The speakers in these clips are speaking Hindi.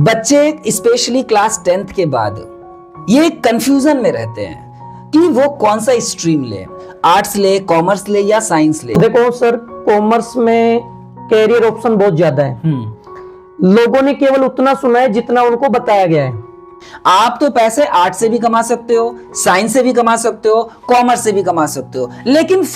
बच्चे स्पेशली क्लास 10th के बाद ये कंफ्यूजन में रहते हैं कि वो कौन सा स्ट्रीम ले, आर्ट्स ले, कॉमर्स ले या साइंस ले। देखो सर, कॉमर्स में कैरियर ऑप्शन बहुत ज्यादा है। लोगों ने केवल उतना सुना है जितना उनको बताया गया है। आप तो पैसे आर्ट से भी कमा सकते हो, साइंस से भी कमा सकते हो, कॉमर्स से भी कमा सकते हो, लेकिन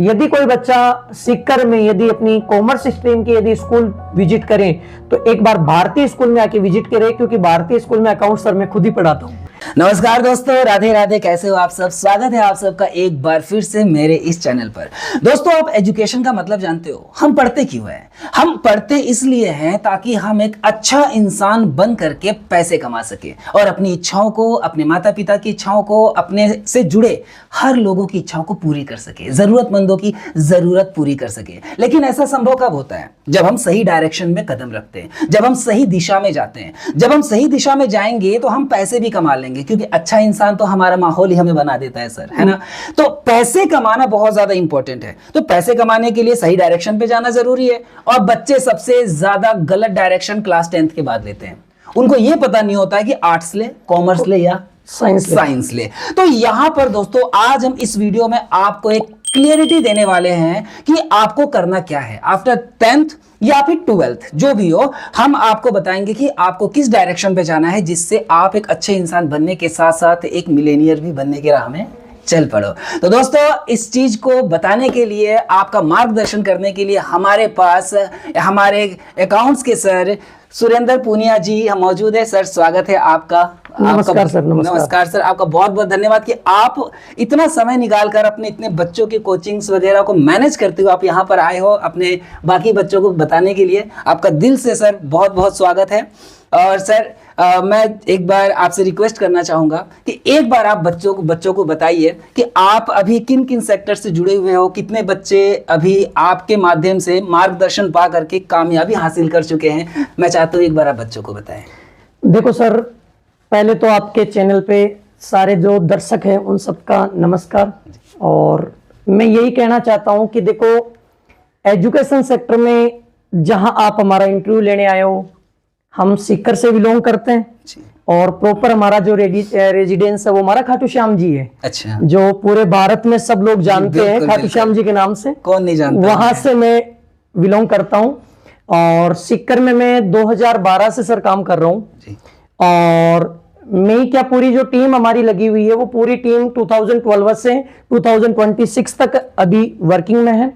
यदि कोई बच्चा सीकर में यदि अपनी कॉमर्स स्ट्रीम की यदि स्कूल विजिट करें तो एक बार भारतीय स्कूल में आके विजिट करें, क्योंकि भारतीय स्कूल में अकाउंट सर मैं खुद ही पढ़ाता हूँ। नमस्कार दोस्तों, राधे राधे, कैसे हो आप सब। स्वागत है आप सबका एक बार फिर से मेरे इस चैनल पर। दोस्तों, आप एजुकेशन का मतलब जानते हो। हम पढ़ते क्यों हैं? हम पढ़ते इसलिए हैं ताकि हम एक अच्छा इंसान बन करके पैसे कमा सके और अपनी इच्छाओं को, अपने माता पिता की इच्छाओं को, अपने से जुड़े हर लोगों की इच्छाओं को पूरी कर सके, जरूरतमंदों की जरूरत पूरी कर सके। लेकिन ऐसा संभव कब होता है? जब हम सही डायरेक्शन में कदम रखते हैं, जब हम सही दिशा में जाते हैं। जब हम सही दिशा में जाएंगे तो हम पैसे भी कमा लेंगे, क्योंकि अच्छा इंसान तो हमारा माहौल ही हमें बना देता है सर, है ना। तो पैसे कमाना बहुत ज्यादा इंपॉर्टेंट है। तो पैसे कमाने के लिए सही डायरेक्शन पे जाना जरूरी है। और बच्चे सबसे ज्यादा गलत डायरेक्शन क्लास 10th के बाद लेते हैं। उनको यह पता नहीं होता है कि आर्ट्स ले, कॉमर्स ले या साइंस ले। तो यहां पर दोस्तों, आज हम इस वीडियो में आपको एक क्लियरिटी देने वाले हैं कि आपको करना क्या है आफ्टर 10th या फिर 12th, जो भी हो। हम आपको बताएंगे कि आपको किस डायरेक्शन पे जाना है, जिससे आप एक अच्छे इंसान बनने के साथ साथ एक मिलेनियर भी बनने की राह में चल पड़ो। तो दोस्तों, इस चीज को बताने के लिए, आपका मार्गदर्शन करने के लिए हमारे पास हमारे अकाउंट्स के सर सुरेंद्र पूनिया जी हम मौजूद है। सर, स्वागत है आपका। नमस्कार सर। नमस्कार सर, आपका बहुत बहुत धन्यवाद कि आप इतना समय निकालकर अपने इतने बच्चों की कोचिंग्स वगैरह को मैनेज करते हुए आप यहाँ पर आए हो अपने बाकी बच्चों को बताने के लिए। आपका दिल से सर बहुत बहुत स्वागत है। और सर, मैं एक बार आपसे रिक्वेस्ट करना चाहूंगा कि एक बार आप बच्चों को बताइए कि आप अभी किन किन सेक्टर से जुड़े हुए हो, कितने बच्चे अभी आपके माध्यम से मार्गदर्शन पा करके कामयाबी हासिल कर चुके हैं। मैं चाहता हूँ एक बार आप बच्चों को बताएं। देखो सर, पहले तो आपके चैनल पे सारे जो दर्शक हैं उन सबका नमस्कार। और मैं यही कहना चाहता हूँ कि देखो, एजुकेशन सेक्टर में जहाँ आप हमारा इंटरव्यू लेने आए हो, हम सीकर से बिलोंग करते हैं और प्रॉपर हमारा जो रेजिडेंस है वो हमारा खाटू श्याम जी है। अच्छा। जो पूरे भारत में सब लोग जानते हैं खाटू श्याम जी के नाम से। कौन नहीं जानता? वहां से मैं बिलोंग करता हूं और सीकर में मैं 2012 से सर काम कर रहा हूं। और मैं क्या, पूरी जो टीम हमारी लगी हुई है वो पूरी टीम 2012 से 2026 तक अभी वर्किंग में है।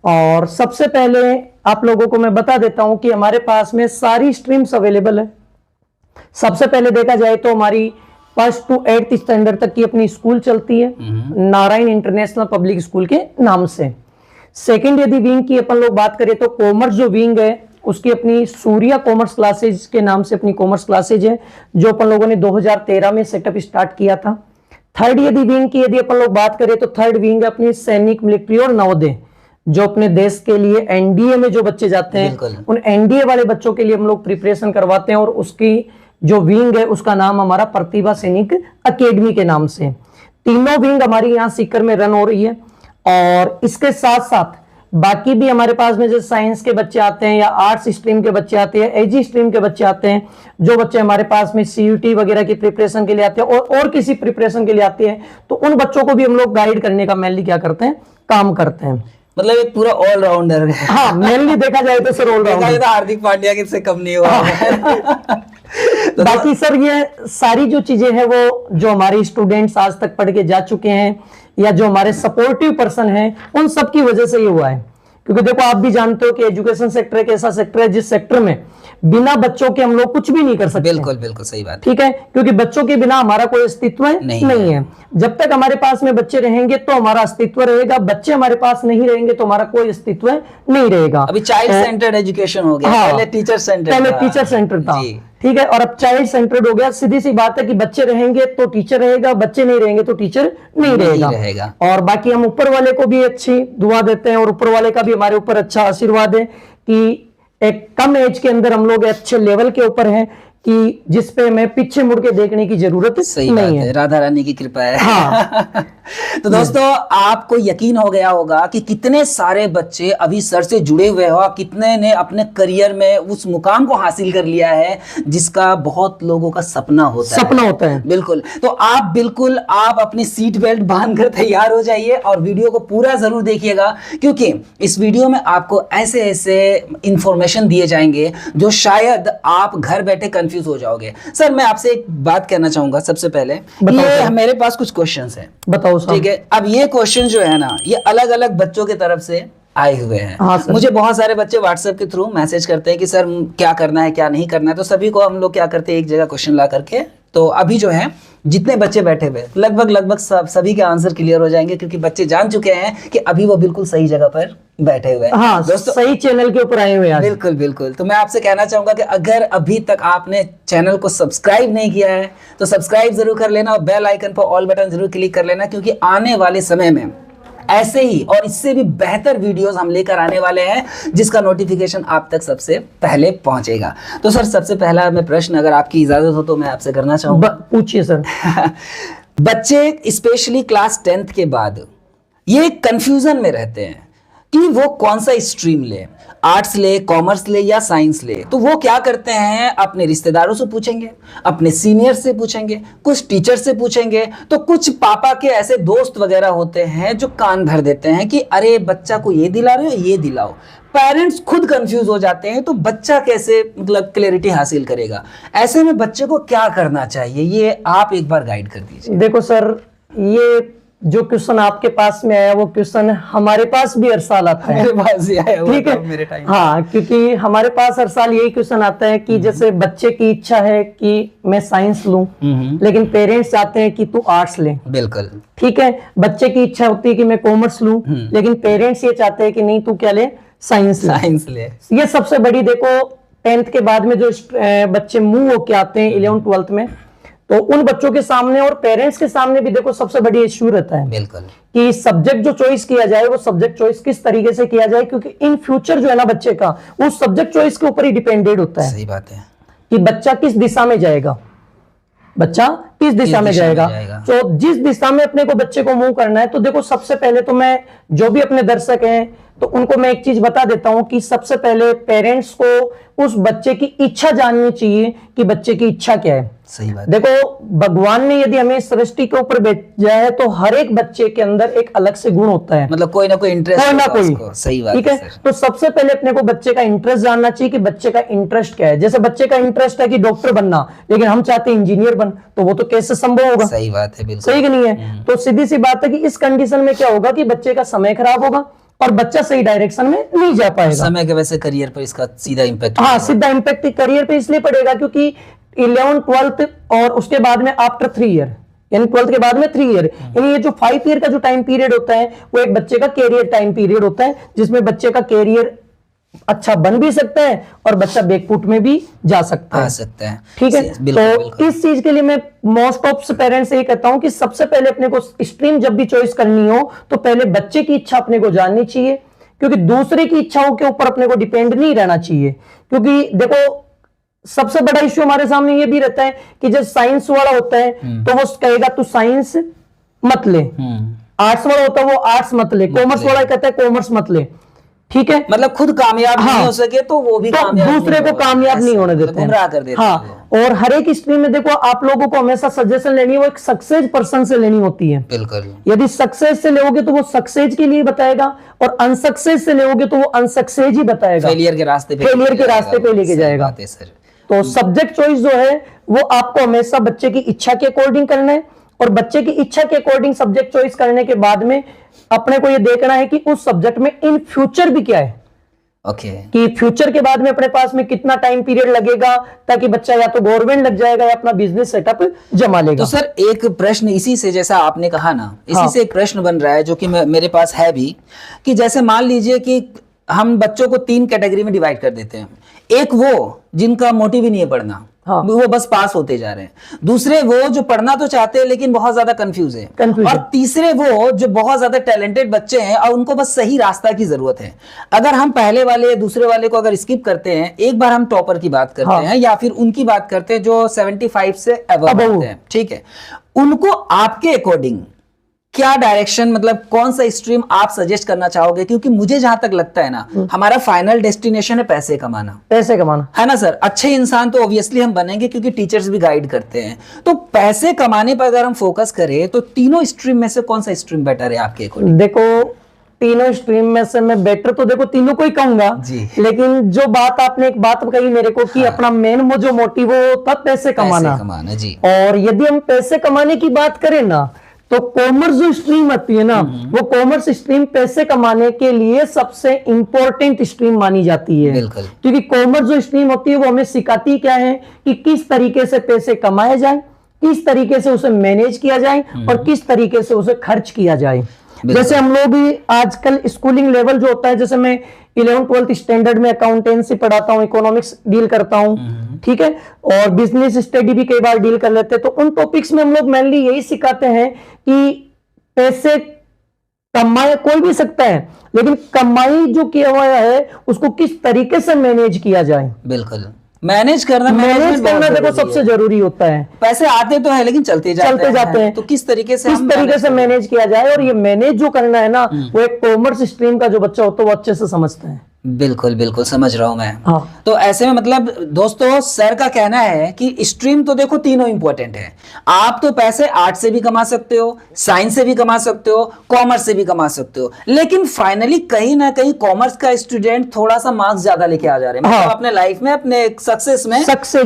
और सबसे पहले आप लोगों को मैं बता देता हूं कि हमारे पास में सारी स्ट्रीम्स अवेलेबल है। सबसे पहले देखा जाए तो हमारी 1st to 8th स्टैंडर्ड तक की अपनी स्कूल चलती है, नारायण इंटरनेशनल पब्लिक स्कूल के नाम से। सेकंड यदि विंग की अपन लोग बात करें तो कॉमर्स जो विंग है उसकी अपनी सूर्या कॉमर्स क्लासेज के नाम से अपनी कॉमर्स क्लासेज है, जो अपन लोगों ने 2013 में सेटअप स्टार्ट किया था। थर्ड यदि विंग की यदि अपन लोग बात करें तो थर्ड विंग है अपनी सैनिक, मिलिट्री और नवोदय, जो अपने देश के लिए एनडीए में जो बच्चे जाते हैं उन एनडीए वाले बच्चों के लिए हम लोग प्रिपरेशन करवाते हैं। और उसकी जो विंग है उसका नाम हमारा प्रतिभा सैनिक एकेडमी के नाम से। तीनों विंग हमारी यहाँ सीकर में रन हो रही है। और इसके साथ साथ बाकी भी हमारे पास में जो साइंस के बच्चे आते हैं या आर्ट्स स्ट्रीम के बच्चे आते हैं, एजी स्ट्रीम के बच्चे आते हैं, जो बच्चे हमारे पास में सीयूटी वगैरह की प्रिपरेशन के लिए आते हैं और किसी प्रिपरेशन के लिए आते हैं, तो उन बच्चों को भी हम लोग गाइड करने का मेनली क्या करते हैं, काम करते हैं। मतलब एक पूरा ऑलराउंडर है। हाँ, मेनली देखा जाए तो सर ऑलराउंडर। हार्दिक पांड्या के से कम नहीं हुआ। तो बाकी सर ये सारी जो चीजें हैं वो जो हमारे स्टूडेंट्स आज तक पढ़ के जा चुके हैं या जो हमारे सपोर्टिव पर्सन हैं उन सब की वजह से ये हुआ है। क्योंकि देखो, आप भी जानते हो कि एजुकेशन सेक्टर एक ऐसा सेक्टर है जिस सेक्टर में बिना बच्चों के हम लोग कुछ भी नहीं कर सकते। बिल्कुल बिल्कुल सही बात। ठीक है, क्योंकि बच्चों के बिना हमारा कोई अस्तित्व नहीं है। जब तक हमारे पास में बच्चे रहेंगे तो हमारा अस्तित्व रहेगा, बच्चे हमारे पास नहीं रहेंगे तो हमारा कोई अस्तित्व नहीं रहेगा। अभी चाइल्ड सेंटर्ड एजुकेशन हो गया। हाँ, पहले टीचर सेंटर्ड था। ठीक है, और अब चाइल्ड सेंटर्ड हो गया। सीधी सी बात है कि बच्चे रहेंगे तो टीचर रहेगा, बच्चे नहीं रहेंगे तो टीचर नहीं रहेगा। और बाकी हम ऊपर वाले को भी अच्छी दुआ देते हैं और ऊपर वाले का भी हमारे ऊपर अच्छा आशीर्वाद है कि एक कम एज के अंदर हम लोग अच्छे लेवल के ऊपर हैं कि जिस पे हमें पीछे मुड़ के देखने की जरूरत सही बात नहीं है, है। राधा रानी की कृपा है। हाँ। तो दोस्तों आपको यकीन हो गया होगा कि कितने सारे बच्चे अभी सर से जुड़े हुए हो, कितने ने अपने करियर में उस मुकाम को हासिल कर लिया है जिसका बहुत लोगों का सपना होता है। बिल्कुल, तो आप अपनी सीट बेल्ट बांधकर तैयार हो जाइए और वीडियो को पूरा जरूर देखिएगा, क्योंकि इस वीडियो में आपको ऐसे ऐसे इंफॉर्मेशन दिए जाएंगे जो शायद आप घर बैठे कंफ्यूज हो जाओगे। सर मैं आपसे एक बात कहना चाहूंगा सबसे पहले, ये मेरे पास कुछ क्वेश्चंस हैं। बताओ साहब। ठीक है, अब ये क्वेश्चन जो है ना, ये अलग अलग बच्चों की तरफ से आए हुए हैं। हाँ सर। मुझे बहुत सारे बच्चे व्हाट्सएप के थ्रू मैसेज करते हैं कि सर क्या करना है क्या नहीं करना है, तो सभी को हम लोग क्या करते हैं एक जगह क्वेश्चन ला करके, तो अभी जो है जितने बच्चे बैठे हुए लगभग सभी के आंसर क्लियर हो जाएंगे, क्योंकि बच्चे जान चुके हैं कि अभी वो बिल्कुल सही जगह पर बैठे हुए हैं। हाँ दोस्तों सही चैनल के ऊपर आए हुए हैं। बिल्कुल बिल्कुल, तो मैं आपसे कहना चाहूंगा कि अगर अभी तक आपने चैनल को सब्सक्राइब नहीं किया है तो सब्सक्राइब जरूर कर लेना और बेल आइकन पर ऑल बटन जरूर क्लिक कर लेना, क्योंकि आने वाले समय में ऐसे ही और इससे भी बेहतर वीडियोस हम लेकर आने वाले हैं जिसका नोटिफिकेशन आप तक सबसे पहले पहुंचेगा। तो सर सबसे पहला मैं प्रश्न, अगर आपकी इजाजत हो तो मैं आपसे करना चाहूंगा। पूछिए सर। बच्चे स्पेशली क्लास 10th के बाद ये कंफ्यूजन में रहते हैं कि वो कौन सा स्ट्रीम ले, आर्ट्स ले, कॉमर्स ले या साइंस ले। तो वो क्या करते हैं, अपने रिश्तेदारों से पूछेंगे, अपने सीनियर से पूछेंगे, कुछ टीचर से पूछेंगे, तो कुछ पापा के ऐसे दोस्त वगैरह होते हैं जो कान भर देते हैं कि अरे बच्चा को ये दिला रहे हो, ये दिलाओ। पेरेंट्स खुद कंफ्यूज हो जाते हैं, तो बच्चा कैसे मतलब क्लैरिटी हासिल करेगा। ऐसे में बच्चे को क्या करना चाहिए, ये आप एक बार गाइड कर दीजिए। देखो सर, ये जो क्वेश्चन आपके पास में आया वो क्वेश्चन हमारे पास भी हर साल आता है। मेरे पास ही आया हुआ ठीक था है मेरे टाइम। हाँ, क्योंकि हमारे पास हर साल यही क्वेश्चन आता है कि जैसे बच्चे की इच्छा है कि मैं साइंस लूं, लेकिन पेरेंट्स चाहते हैं कि तू आर्ट्स ले। बिल्कुल ठीक है, बच्चे की इच्छा होती है कि मैं कॉमर्स लूं, लेकिन पेरेंट्स ये चाहते हैं कि नहीं तू क्या ले, साइंस ले। ये सबसे बड़ी, देखो 10th के बाद में जो बच्चे मुंह होके आते हैं 11th 12th में, तो उन बच्चों के सामने और पेरेंट्स के सामने भी देखो सबसे बड़ी इश्यू रहता है बिल्कुल कि सब्जेक्ट जो चॉइस किया जाए वो सब्जेक्ट चॉइस किस तरीके से किया जाए, क्योंकि इन फ्यूचर जो है ना बच्चे का वो सब्जेक्ट चॉइस के ऊपर ही डिपेंडेड होता है। सही बात है कि बच्चा किस दिशा में जाएगा, बच्चा किस दिशा में जाएगा। तो जिस दिशा में अपने को बच्चे को मूव करना है, तो देखो सबसे पहले तो मैं जो भी अपने दर्शक हैं तो उनको मैं एक चीज बता देता हूं कि सबसे पहले पेरेंट्स को उस बच्चे की इच्छा जाननी चाहिए कि बच्चे की इच्छा क्या है। सही बात। देखो भगवान ने यदि हमें सृष्टि के ऊपर भेजा है तो हर एक बच्चे के अंदर एक अलग से गुण होता है, मतलब कोई ना कोई इंटरेस्ट, कोई ना कोई। सही बात ठीक है, तो सबसे पहले अपने को बच्चे का इंटरेस्ट जानना चाहिए कि बच्चे का इंटरेस्ट क्या है। जैसे बच्चे का इंटरेस्ट है कि डॉक्टर बनना, लेकिन हम चाहते हैं इंजीनियर बन, तो वो तो कैसे संभव होगा। सही बात है, बिल्कुल सही कि नहीं है। तो सीधी सी बात है कि इस कंडीशन में क्या होगा कि बच्चे का समय खराब होगा और बच्चा सही डायरेक्शन में नहीं जा पाएगा। समय के वैसे करियर पर इसका सीधा इम्पैक्ट, हाँ सीधा इम्पैक्ट करियर पे इसलिए पड़ेगा क्योंकि 11th 12th और उसके बाद में आफ्टर 3 ईयर, यानी 12th के बाद में 3 ईयर, यानी ये जो 5 ईयर का जो टाइम पीरियड होता है वो एक बच्चे का कैरियर टाइम पीरियड होता है, जिसमें बच्चे का कैरियर अच्छा बन भी सकता है और बच्चा बैकफुट में भी जा सकता है। ठीक है, तो इस चीज के लिए मैं मोस्ट ऑफ पेरेंट्स से ये कहता हूं कि सबसे पहले अपने को स्ट्रीम जब भी चॉइस करनी हो तो पहले बच्चे की इच्छा अपने को जाननी चाहिए, क्योंकि दूसरे की इच्छाओं के ऊपर अपने को डिपेंड नहीं रहना चाहिए। क्योंकि देखो सबसे बड़ा इश्यू हमारे सामने ये भी रहता है कि जब साइंस वाला होता है तो वो कहेगा तू साइंस मत ले, आर्ट्स वाला होता है वो आर्ट्स मत ले, कॉमर्स वाला कहता है कॉमर्स मत ले। ठीक है, मतलब खुद कामयाब नहीं हो सके तो वो भी तो दूसरे को कामयाब नहीं होने देते, गुमराह कर देते। हाँ, और हर एक स्ट्रीम में देखो आप लोगों को हमेशा सजेशन लेनी है, वो एक सक्सेस पर्सन से लेनी होती है। बिल्कुल, यदि सक्सेस से लोगे तो वो सक्सेस के लिए बताएगा और अनसक्सेस से लोगे तो वो अनसक्सेस ही बताएगा, फेलियर के रास्ते पे लेके जाएगा। तो सब्जेक्ट चॉइस जो है वो आपको हमेशा बच्चे की इच्छा के अकॉर्डिंग करना है, और बच्चे की इच्छा के अकॉर्डिंग सब्जेक्ट चॉइस करने के बाद में अपने को ये देखना है कि उस सब्जेक्ट में इन फ्यूचर भी क्या है। कि फ्यूचर के बाद में अपने पास में कितना टाइम पीरियड लगेगा ताकि बच्चा या तो गवर्नमेंट लग जाएगा या अपना बिजनेस सेटअप जमा लेगा। तो सर एक प्रश्न इसी से, जैसा आपने कहा ना, इसी से एक प्रश्न बन रहा है जो कि मेरे पास है भी, कि जैसे मान लीजिए कि हम बच्चों को 3 कैटेगरी में डिवाइड कर देते हैं। एक वो जिनका मोटिव ही नहीं है पढ़ना, हाँ। वो बस पास होते जा रहे हैं। दूसरे वो जो पढ़ना तो चाहते हैं लेकिन बहुत ज्यादा कंफ्यूज है। और तीसरे वो जो बहुत ज्यादा टैलेंटेड बच्चे हैं और उनको बस सही रास्ता की जरूरत है। अगर हम पहले वाले दूसरे वाले को अगर स्किप करते हैं, एक बार हम टॉपर की बात करते हैं या फिर उनकी बात करते हैं जो 75 से अबव होते हैं, ठीक है, उनको आपके अकॉर्डिंग क्या डायरेक्शन, मतलब कौन सा स्ट्रीम आप सजेस्ट करना चाहोगे? क्योंकि मुझे जहां तक लगता है ना, हमारा फाइनल डेस्टिनेशन है पैसे कमाना, पैसे कमाना, है ना सर। अच्छे इंसान तो ऑब्वियसली हम बनेंगे क्योंकि टीचर्स भी गाइड करते हैं। तो पैसे कमाने पर अगर हम फोकस करें तो तीनों स्ट्रीम में से कौन सा स्ट्रीम बेटर है आपके अकॉर्डिंग? देखो तीनों स्ट्रीम में से मैं बेटर तो देखो तीनों को ही कहूंगा जी। लेकिन जो बात आपने एक बात कही मेरे को कि अपना मेन जो मोटिव वो था पैसे कमाना जी। और यदि हम पैसे कमाने की बात करें ना तो कॉमर्स जो स्ट्रीम आती है ना, वो कॉमर्स स्ट्रीम पैसे कमाने के लिए सबसे इंपॉर्टेंट स्ट्रीम मानी जाती है। बिल्कुल। क्योंकि कॉमर्स जो स्ट्रीम होती है वो हमें सिखाती क्या है कि किस तरीके से पैसे कमाए जाए, किस तरीके से उसे मैनेज किया जाए और किस तरीके से उसे खर्च किया जाए। जैसे हम लोग भी आजकल स्कूलिंग लेवल जो होता है, जैसे मैं 11th-12th स्टैंडर्ड में अकाउंटेंसी पढ़ाता हूँ, इकोनॉमिक्स डील करता हूँ, ठीक है, और बिजनेस स्टडी भी कई बार डील कर लेते हैं। तो उन टॉपिक्स में हम लोग मेनली यही सिखाते हैं कि पैसे कमाए कोई भी सकता है, लेकिन कमाई जो किया हुआ है उसको किस तरीके से मैनेज किया जाए। बिल्कुल, मैनेज करना देखो सबसे जरूरी होता है। पैसे आते तो है लेकिन चलते जाते हैं। तो किस तरीके से मैनेज किया जाए, और ये मैनेज जो करना है ना वो एक कॉमर्स स्ट्रीम का जो बच्चा होता है वो अच्छे से समझता है। बिल्कुल बिल्कुल समझ रहा हूं मैं। हाँ। तो ऐसे में मतलब दोस्तों सर का कहना है कि स्ट्रीम तो देखो तीनों इंपॉर्टेंट है। आप तो पैसे आर्ट से भी कमा सकते हो, साइंस से भी कमा सकते हो, कॉमर्स से भी कमा सकते हो, लेकिन फाइनली कहीं ना कहीं कॉमर्स का स्टूडेंट थोड़ा सा मार्क्स ज्यादा लेके आ जा रहे हैं। हाँ। मतलब अपने लाइफ में अपने सक्सेस में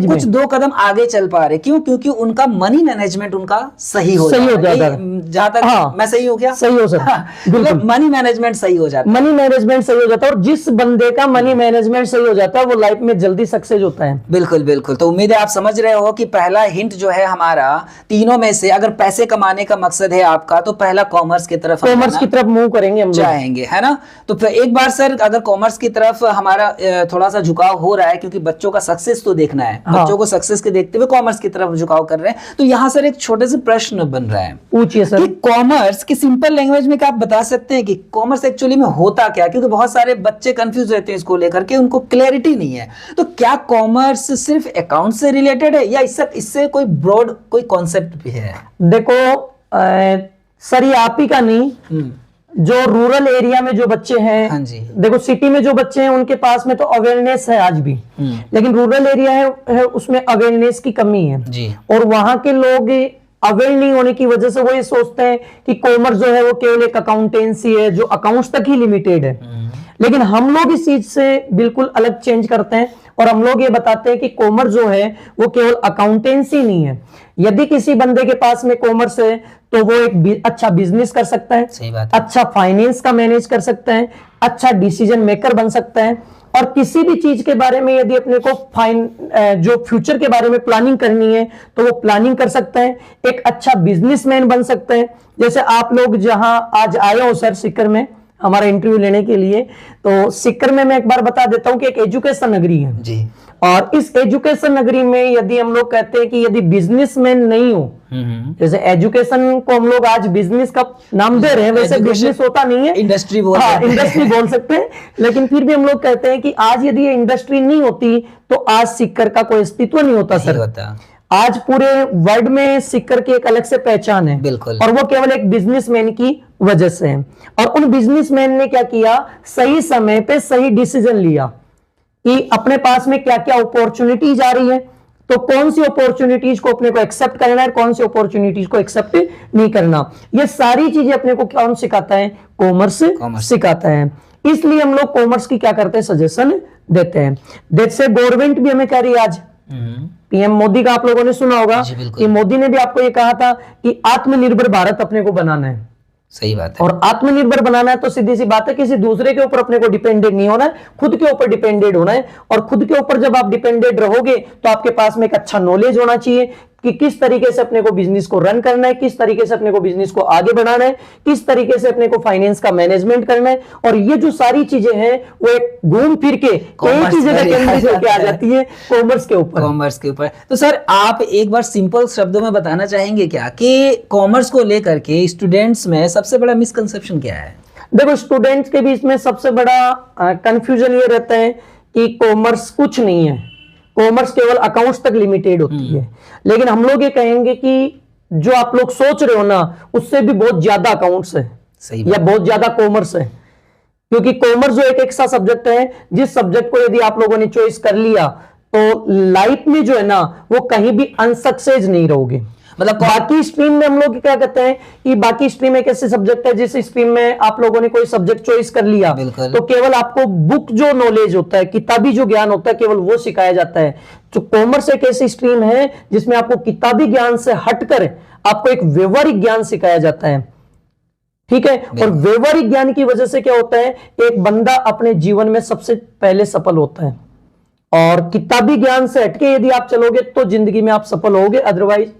कुछ 2 कदम आगे चल पा रहे। क्यों? क्योंकि उनका मनी मैनेजमेंट उनका सही हो जाता है। जहां तक मैं सही हो गया, सही हो सकता, मनी मैनेजमेंट सही हो जाता है। मनी मैनेजमेंट सही हो जाता है और जिस बंदे का मनी मैनेजमेंट सही हो जाता है वो लाइफ में जल्दी सक्सेस होता है। बिल्कुल बिल्कुल। तो उम्मीद है आप समझ रहे हो कि पहला हिंट जो है हमारा तीनों में से, अगर पैसे कमाने का मकसद है आपका तो पहला कॉमर्स की तरफ मूव करेंगे, हम जाएंगे, है ना। तो फिर एक बार सर अगर कॉमर्स की तरफ हमारा थोड़ा सा झुकाव हो रहा है क्योंकि बच्चों का सक्सेस तो देखना है, बच्चों को सक्सेस के देखते हुए कॉमर्स की तरफ झुकाव कर रहे हैं, तो यहाँ सर एक छोटे से प्रश्न बन रहा है। पूछिए सर। कॉमर्स की सिंपल लैंग्वेज में क्या आप बता सकते हैं कि कॉमर्स एक्चुअली में होता क्या? क्योंकि बहुत सारे बच्चे कंफ्यूज रहते हैं इसको लेकर के, उनको क्लैरिटी नहीं है। तो क्या कॉमर्स सिर्फ अकाउंट से रिलेटेड है या इससे कोई ब्रॉड कोई कॉन्सेप्ट भी है? देखो सर ये आप ही का नहीं, जो रूरल एरिया में जो बच्चे हैं, हाँ जी, देखो सिटी में जो बच्चे हैं उनके पास में तो अवेयरनेस है आज भी, लेकिन रूरल एरिया है उसमें अवेयरनेस की कमी है जी। और वहां के लोग अवेयर नहीं होने की वजह से वो ये सोचते हैं कि कॉमर्स जो है वो केवल एक अकाउंटेंसी है जो अकाउंट्स तक ही लिमिटेड है। लेकिन हम लोग इस चीज से बिल्कुल अलग चेंज करते हैं और हम लोग ये बताते हैं कि कॉमर्स जो है वो केवल अकाउंटेंसी नहीं है। यदि किसी बंदे के पास में कॉमर्स है तो वो एक अच्छा बिजनेस कर सकता है, सही बात है, अच्छा फाइनेंस का मैनेज कर सकता है, अच्छा डिसीजन मेकर बन सकता है, और किसी भी चीज के बारे में यदि अपने को जो फ्यूचर के बारे में प्लानिंग करनी है तो वो प्लानिंग कर सकता है, एक अच्छा बिजनेसमैन बन सकता है। जैसे आप लोग जहां आज आए हो सर सीकर में हमारा इंटरव्यू लेने के लिए, तो सीकर में मैं एक बार बता देता हूं कि एक एजुकेशन नगरी है जी। और इस एजुकेशन नगरी में यदि हम लोग कहते हैं कि यदि बिजनेसमैन नहीं हो, जैसे एजुकेशन को हम लोग आज बिजनेस का नाम दे रहे हैं, वैसे बिजनेस होता नहीं है, इंडस्ट्री इंडस्ट्री बोल सकते हैं, लेकिन फिर भी हम लोग कहते हैं कि आज यदि ये इंडस्ट्री नहीं होती तो आज सीकर का कोई अस्तित्व नहीं होता सर। आज पूरे वर्ल्ड में सीकर की एक अलग से पहचान है, बिल्कुल, और वो केवल एक बिजनेसमैन की वजह से है। और उन बिजनेसमैन ने क्या किया, सही समय पे सही डिसीजन लिया कि अपने पास में क्या क्या अपॉर्चुनिटीज आ रही है, तो कौन सी अपॉर्चुनिटीज को अपने को एक्सेप्ट करना है, कौन सी अपॉर्चुनिटीज को एक्सेप्ट नहीं करना, ये सारी चीजें अपने को कौन सिखाता है, कॉमर्स सिखाता है। इसलिए हम लोग कॉमर्स की क्या करते हैं, सजेशन देते हैं। जैसे गवर्नमेंट भी हमें कह रही है आज, पीएम मोदी का आप लोगों ने सुना होगा कि मोदी ने भी आपको ये कहा था कि आत्मनिर्भर भारत अपने को बनाना है। सही बात है। और आत्मनिर्भर बनाना है तो सीधी सी बात है किसी दूसरे के ऊपर अपने को डिपेंडेंट नहीं होना है, खुद के ऊपर डिपेंडेंट होना है। और खुद के ऊपर जब आप डिपेंडेंट रहोगे तो आपके पास में एक अच्छा नॉलेज होना चाहिए, कि किस तरीके से अपने को बिजनेस को रन करना है, किस तरीके से अपने को बिजनेस को आगे बढ़ाना है, किस तरीके से अपने को फाइनेंस का मैनेजमेंट करना है। और ये जो सारी चीजें हैं वो एक घूम फिर के एक ही जगह केंद्रित होकर आ जाती है, कॉमर्स के ऊपर। कॉमर्स के ऊपर। तो सर आप एक बार सिंपल शब्दों में बताना चाहेंगे क्या कि कॉमर्स को लेकर के स्टूडेंट्स में सबसे बड़ा मिसकंसेप्शन क्या है? देखो, स्टूडेंट्स के बीच में सबसे बड़ा कंफ्यूजन ये रहता है कि कॉमर्स कुछ नहीं है, कॉमर्स केवल अकाउंट्स तक लिमिटेड होती है। लेकिन हम लोग ये कहेंगे कि जो आप लोग सोच रहे हो ना, उससे भी बहुत ज्यादा अकाउंट्स है, सही या बहुत ज्यादा कॉमर्स है। क्योंकि कॉमर्स जो एक ऐसा सब्जेक्ट है जिस सब्जेक्ट को यदि आप लोगों ने चॉइस कर लिया तो लाइफ में जो है ना वो कहीं भी अनसक्सेस नहीं रहोगे। मतलब बाकी स्ट्रीम में हम लोग क्या कहते हैं कि बाकी स्ट्रीम एक ऐसे सब्जेक्ट है जिस स्ट्रीम में आप लोगों ने कोई सब्जेक्ट चॉइस कर लिया तो केवल आपको बुक जो नॉलेज होता है, किताबी जो ज्ञान होता है, केवल वो सिखाया जाता है। जो कॉमर्स एक ऐसी स्ट्रीम है जिसमें आपको किताबी ज्ञान से हटकर आपको एक व्यवहारिक ज्ञान सिखाया जाता है। ठीक है, और व्यवहारिक ज्ञान की वजह से क्या होता है, एक बंदा अपने जीवन में सबसे पहले सफल होता है। और किताबी ज्ञान से हटके यदि आप चलोगे तो जिंदगी में आप सफल होगे, अदरवाइज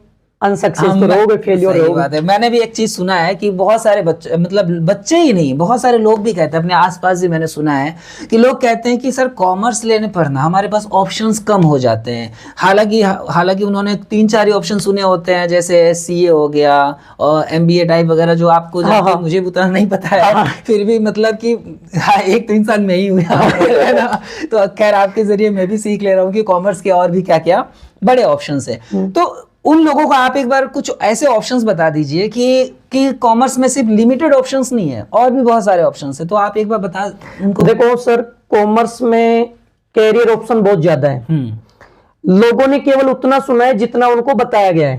अनसक्सेस तो रहोगे, फेलियर रहोगे। मैंने भी एक चीज सुना है कि बहुत सारे बच्चे, मतलब बच्चे ही नहीं, बहुत सारे लोग भी कहते हैं, अपने आसपास भी मैंने सुना है कि लोग कहते हैं कि सर कॉमर्स लेने पर ना हमारे पास ऑप्शंस कम हो जाते हैं। हालांकि उन्होंने 3-4 ही ऑप्शन सुने होते हैं, जैसे सीए हो गया और एमबीए टाइप वगैरह, जो आपको मुझे उतना नहीं पता है, फिर भी मतलब कि 1-3 साल में ही हुआ है ना। तो खैर आपके जरिए मैं भी सीख ले रहा हूँ कि कॉमर्स के और भी क्या क्या बड़े ऑप्शंस है। तो उन लोगों को आप एक बार कुछ ऐसे ऑप्शंस बता दीजिए कि कॉमर्स में सिर्फ लिमिटेड ऑप्शंस नहीं है, और भी बहुत सारे ऑप्शंस है। तो आप एक बार बता उनको। देखो सर, कॉमर्स में कैरियर ऑप्शन बहुत ज्यादा है। लोगों ने केवल उतना सुना है जितना उनको बताया गया है।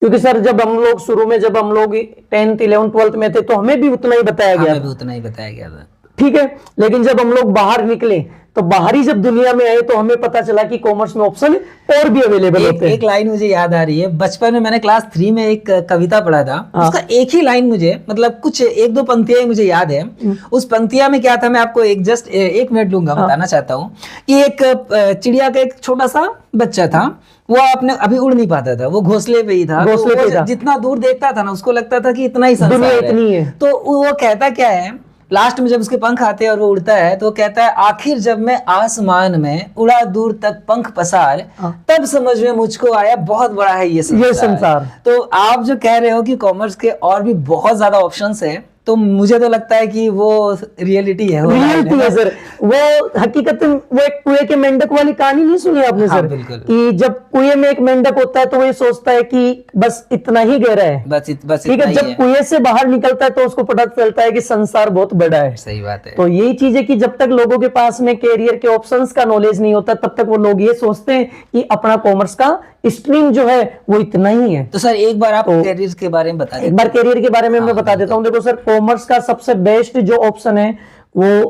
क्योंकि सर जब हम लोग शुरू में, जब हम लोग 10th 11th 12th में थे तो हमें भी उतना ही बताया गया था। ठीक है, लेकिन जब हम लोग बाहर निकले तो बाहरी जब दुनिया में आए तो हमें पता चला कि कॉमर्स में ऑप्शन और भी अवेलेबल होते हैं। एक लाइन मुझे याद आ रही है, बचपन में मैंने क्लास 3 में एक कविता पढ़ा था। उसका एक ही लाइन मुझे, मतलब कुछ 1-2 पंक्तियां मुझे याद है। उस पंक्तियां में क्या था, मैं आपको एक मिनट लूंगा, बताना चाहता हूँ कि एक चिड़िया का एक छोटा सा बच्चा था, वो अपने अभी उड़ नहीं पाता था, वो घोंसले पे ही था। जितना दूर देखता था ना उसको लगता था कि इतना ही संसार है। तो वो कहता क्या है, लास्ट में जब उसके पंख आते हैं और वो उड़ता है तो कहता है, आखिर जब मैं आसमान में उड़ा दूर तक पंख पसार, तब समझ में मुझको आया बहुत बड़ा है ये संसार। तो आप जो कह रहे हो कि कॉमर्स के और भी बहुत ज्यादा ऑप्शंस है, तो मुझे तो लगता है कि वो रियलिटी है, रियलिटी है सर। वो हकीकत में वो एक कुएं के मेंढक वाली कहानी नहीं सुनी आपने सर? कि जब कुएं में एक मेंढक होता है तो वो ये सोचता है कि बस इतना ही गहरा है, बस ठीक है। जब कुएं से बाहर निकलता है तो उसको पता चलता है कि संसार बहुत बड़ा है। सही बात है। तो यही चीज है कि जब तक लोगों के पास में कैरियर के ऑप्शंस का नॉलेज नहीं होता तब तक वो लोग ये सोचते हैं कि अपना कॉमर्स का स्ट्रीम जो है वो इतना ही है। तो सर एक बार आप कैरियर के बारे में बता दें। एक बार कैरियर के बारे में मैं बता देता हूँ। देखो सर, कॉमर्स का सबसे बेस्ट जो ऑप्शन है वो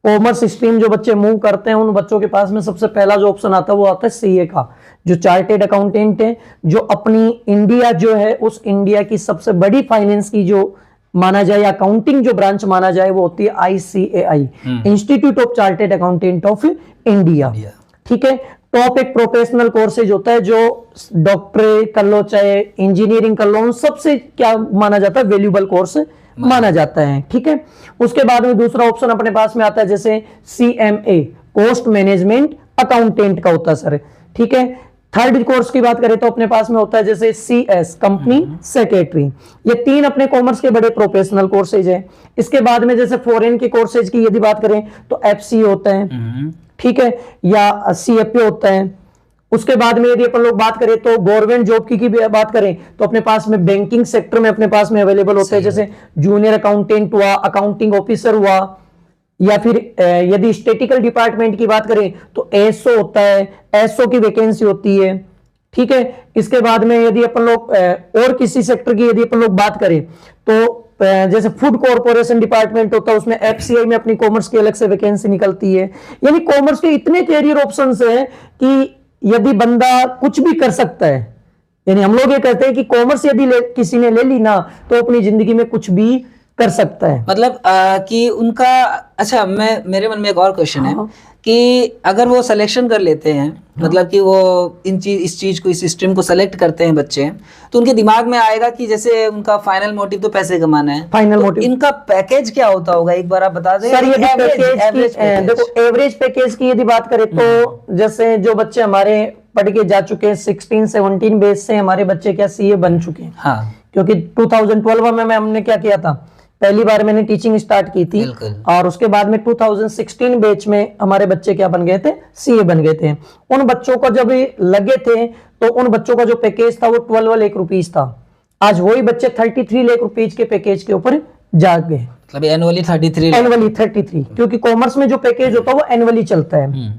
कॉमर्स स्ट्रीम जो बच्चे मूव करते हैं उन बच्चों के पास में सबसे पहला जो ऑप्शन आता है वो आता है सीए का, जो चार्टेड अकाउंटेंट है, जो अपनी इंडिया जो है उस इंडिया की सबसे बड़ी फाइनेंस की जो माना जाए, अकाउंटिंग जो ब्रांच माना जाए वो होती है ICAI, institute of chartered accountant of India. ठीक है, टॉप एक प्रोफेशनल कोर्सेज होता है जो डॉक्टरेट कर लो चाहे इंजीनियरिंग कर लो, उन सबसे क्या माना जाता है, वैल्यूएबल कोर्स माना जाता है। ठीक है, उसके बाद में दूसरा ऑप्शन अपने पास में आता है जैसे CMA, कॉस्ट मैनेजमेंट अकाउंटेंट का होता है सर। ठीक है, थर्ड कोर्स की बात करें तो अपने पास में होता है जैसे CS, कंपनी सेक्रेटरी। ये 3 अपने कॉमर्स के बड़े प्रोफेशनल कोर्सेज है। इसके बाद में जैसे फॉरेन के कोर्सेज की यदि बात करें तो FC होता है, ठीक है, या CFA होता है। उसके बाद में यदि अपन लोग बात करें तो गवर्नमेंट जॉब की भी बात करें तो अपने पास में बैंकिंग सेक्टर में अपने पास में अवेलेबल होते हैं, जैसे जूनियर अकाउंटेंट हुआ, अकाउंटिंग ऑफिसर हुआ, या फिर यदि स्टैटिकल डिपार्टमेंट की बात करें तो ASO होता है, ASO की वैकेंसी होती है। ठीक है, इसके बाद में यदि अपन लोग और किसी सेक्टर की यदि अपन लोग बात करें तो जैसे फूड कॉर्पोरेशन डिपार्टमेंट होता है, उसमें FCI में अपनी कॉमर्स की अलग से वैकेंसी निकलती है। यानी कॉमर्स के इतने कैरियर ऑप्शंस हैं कि यदि बंदा कुछ भी कर सकता है। यानी हम लोग ये कहते हैं कि कॉमर्स यदि किसी ने ले ली ना तो अपनी जिंदगी में कुछ भी कर सकता है। मतलब कि उनका, अच्छा मेरे मन में एक और क्वेश्चन है हाँ। कि अगर वो सिलेक्शन कर लेते हैं, मतलब कि वो इस चीज को, इस सिस्टम को सेलेक्ट करते हैं बच्चे, तो उनके दिमाग में आएगा कि जैसे उनका फाइनल मोटिव तो पैसे कमाना है, फाइनल तो मोटिव। इनका पैकेज क्या होता होगा, एक बार आप बता दें। सर यदि एवरेज पैकेज। देखो एवरेज पैकेज की यदि बात करें तो जैसे जो बच्चे हमारे पढ़ के जा चुके हैं 16-17 बेस से हमारे बच्चे क्या सीए बन चुके हैं। हाँ, क्योंकि 2012 में हमने क्या किया था, पहली बार मैंने टीचिंग स्टार्ट की थी, बिल्कुल। और उसके बाद में 2016 बैच में हमारे बच्चे क्या बन गए थे, सीए बन गए थे। उन बच्चों को जब लगे थे तो उन बच्चों का जो पैकेज था वो 12 लाख रुपीज था। आज वही बच्चे 33 लाख रुपीज के पैकेज के ऊपर जा गए। मतलब एनुअली 33 एनुअली 33, क्योंकि कॉमर्स में जो पैकेज होता है वो एनुअली चलता है।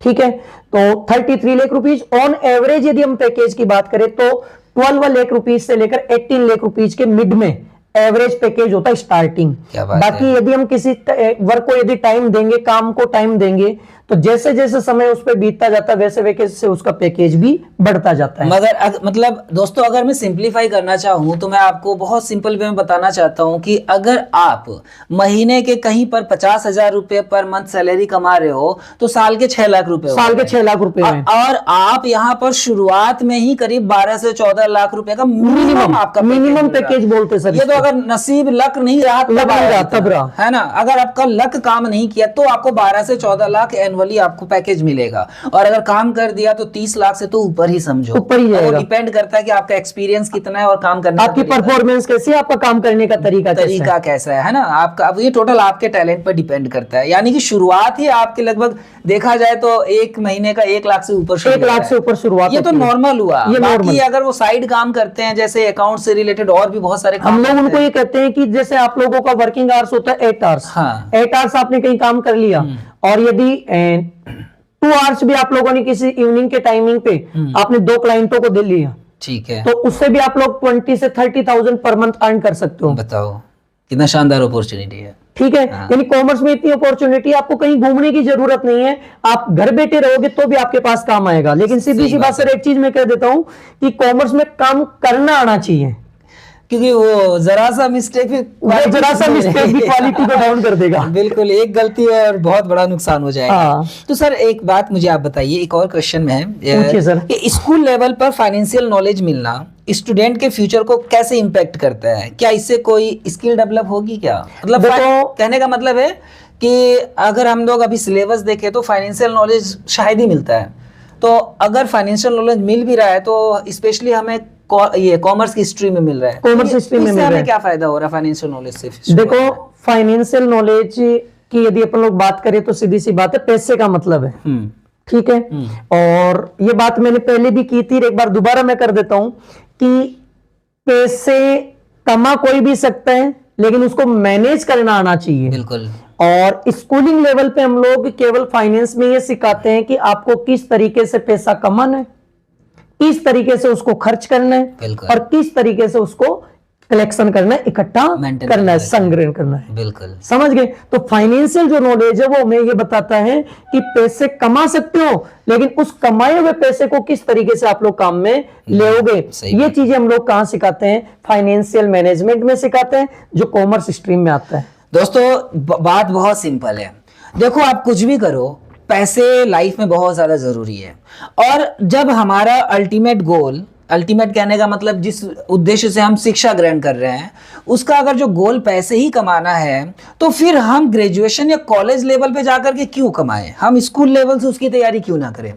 ठीक है, तो 33 लाख रुपीज ऑन एवरेज यदि हम पैकेज की बात करें तो 12 लाख रुपीज से लेकर 18 लाख रुपीज के मिड में एवरेज पैकेज होता है स्टार्टिंग। बाकी यदि हम किसी वर्क को यदि टाइम देंगे, काम को टाइम देंगे, तो जैसे जैसे समय उस पर बीतता जाता है वैसे वैसे से उसका पैकेज भी बढ़ता जाता है। मगर मतलब दोस्तों, अगर मैं सिंपलीफाई करना चाहूँ तो मैं आपको बहुत सिंपल वे में बताना चाहता हूँ कि अगर आप महीने के कहीं पर 50,000 रुपए पर मंथ सैलरी कमा रहे हो तो साल के 6 लाख रुपए, साल के 6 लाख रुपए में, और आप यहाँ पर शुरुआत में ही करीब 12 से 14 लाख रुपए का मिनिमम आपका मिनिमम पैकेज बोलते सर। ये तो अगर नसीब लक नहीं रहा तब रहा है ना, अगर आपका लक काम नहीं किया तो आपको 12 से 14 लाख एनुअली आपको पैकेज मिलेगा, और अगर काम कर दिया तो 30 लाख से तो ऊपर ही समझो, ऊपर ही जाएगा। डिपेंड करता है कि आपका एक्सपीरियंस कितना है और काम करने आपकी परफॉर्मेंस कैसी है, आपका काम करने का तरीका कैसा है ना आपका। अब ये टोटल आपके टैलेंट पर डिपेंड करता है, यानी कि शुरुआत ही आपके लगभग देखा जाए तो एक महीने का 1 लाख से ऊपर, 1 लाख से ऊपर शुरुआत। ये तो नॉर्मल हुआ। ये बाकी अगर वो साइड काम करते हैं जैसे अकाउंट से रिलेटेड और भी बहुत सारे काम, हम लोग उनको ये कहते हैं कि जैसे आप लोगों का वर्किंग आवर्स होता है 8 आवर्स। हाँ। 8 आवर्स आपने कहीं काम कर लिया, और यदि 2 आवर्स भी आप लोगों ने किसी इवनिंग के टाइमिंग पे आपने 2 क्लाइंटों को दे लिया, ठीक है, तो उससे भी आप लोग 20 से 30,000 पर मंथ अर्न कर सकते हो। बताओ कितना शानदार अपॉर्चुनिटी है। ठीक है, यानी कॉमर्स में इतनी अपॉर्चुनिटी, आपको कहीं घूमने की जरूरत नहीं है, आप घर बैठे रहोगे तो भी आपके पास काम आएगा। लेकिन सीधी सी बात सर, एक चीज मैं कह देता हूं कि कॉमर्स में काम करना आना चाहिए, क्योंकि वो जरा सा मिस्टेक भी क्वालिटी को डाउन कर देगा। बिल्कुल, एक गलती और बहुत बड़ा नुकसान हो जाएगा। हाँ। तो सर एक बात मुझे आप बताइए, एक और क्वेश्चन में है पूछिए सर। कि स्कूल लेवल पर फाइनेंशियल नॉलेज मिलना स्टूडेंट के फ्यूचर को कैसे इम्पैक्ट करता है? क्या इससे कोई स्किल डेवलप होगी क्या? मतलब कहने का मतलब है कि अगर हम लोग अभी सिलेबस देखें तो फाइनेंशियल नॉलेज शायद ही मिलता है, तो अगर फाइनेंशियल नॉलेज मिल भी रहा है तो स्पेशली हमें ये कॉमर्स की स्ट्रीम में मिल रहा है, कॉमर्स स्ट्रीम में मिल रहा है, हमें क्या फायदा हो रहा है फाइनेंशियल नॉलेज से? देखो फाइनेंशियल नॉलेज की यदि अपन लोग बात करें तो सीधी सी बात है, पैसे का मतलब है। ठीक है, और ये बात मैंने पहले भी की थी, एक बार दोबारा मैं कर देता हूं कि पैसे कमा कोई भी सकता है लेकिन उसको मैनेज करना आना चाहिए। बिल्कुल। और स्कूलिंग लेवल पे हम लोग केवल फाइनेंस में ये सिखाते हैं कि आपको किस तरीके से पैसा कमाना है, किस तरीके से उसको खर्च करना है, और किस तरीके से उसको कलेक्शन करना है, इकट्ठा करना है, संग्रह करना है। बिल्कुल, समझ गए? तो फाइनेंशियल जो नॉलेज है वो हमें ये बताता है कि पैसे कमा सकते हो, लेकिन उस कमाए हुए पैसे को किस तरीके से आप लोग काम में लेओगे। ये चीजें हम लोग कहाँ सिखाते हैं? फाइनेंशियल मैनेजमेंट में सिखाते हैं, जो कॉमर्स स्ट्रीम में आता है। दोस्तों बात बहुत सिंपल है, देखो आप कुछ भी करो, पैसे लाइफ में बहुत ज्यादा जरूरी है, और जब हमारा अल्टीमेट गोल, अल्टीमेट कहने का मतलब जिस उद्देश्य से हम शिक्षा ग्रहण कर रहे हैं उसका अगर जो गोल पैसे ही कमाना है, तो फिर हम ग्रेजुएशन या कॉलेज लेवल पे जाकर के क्यों कमाएं? हम स्कूल लेवल से उसकी तैयारी क्यों ना करें?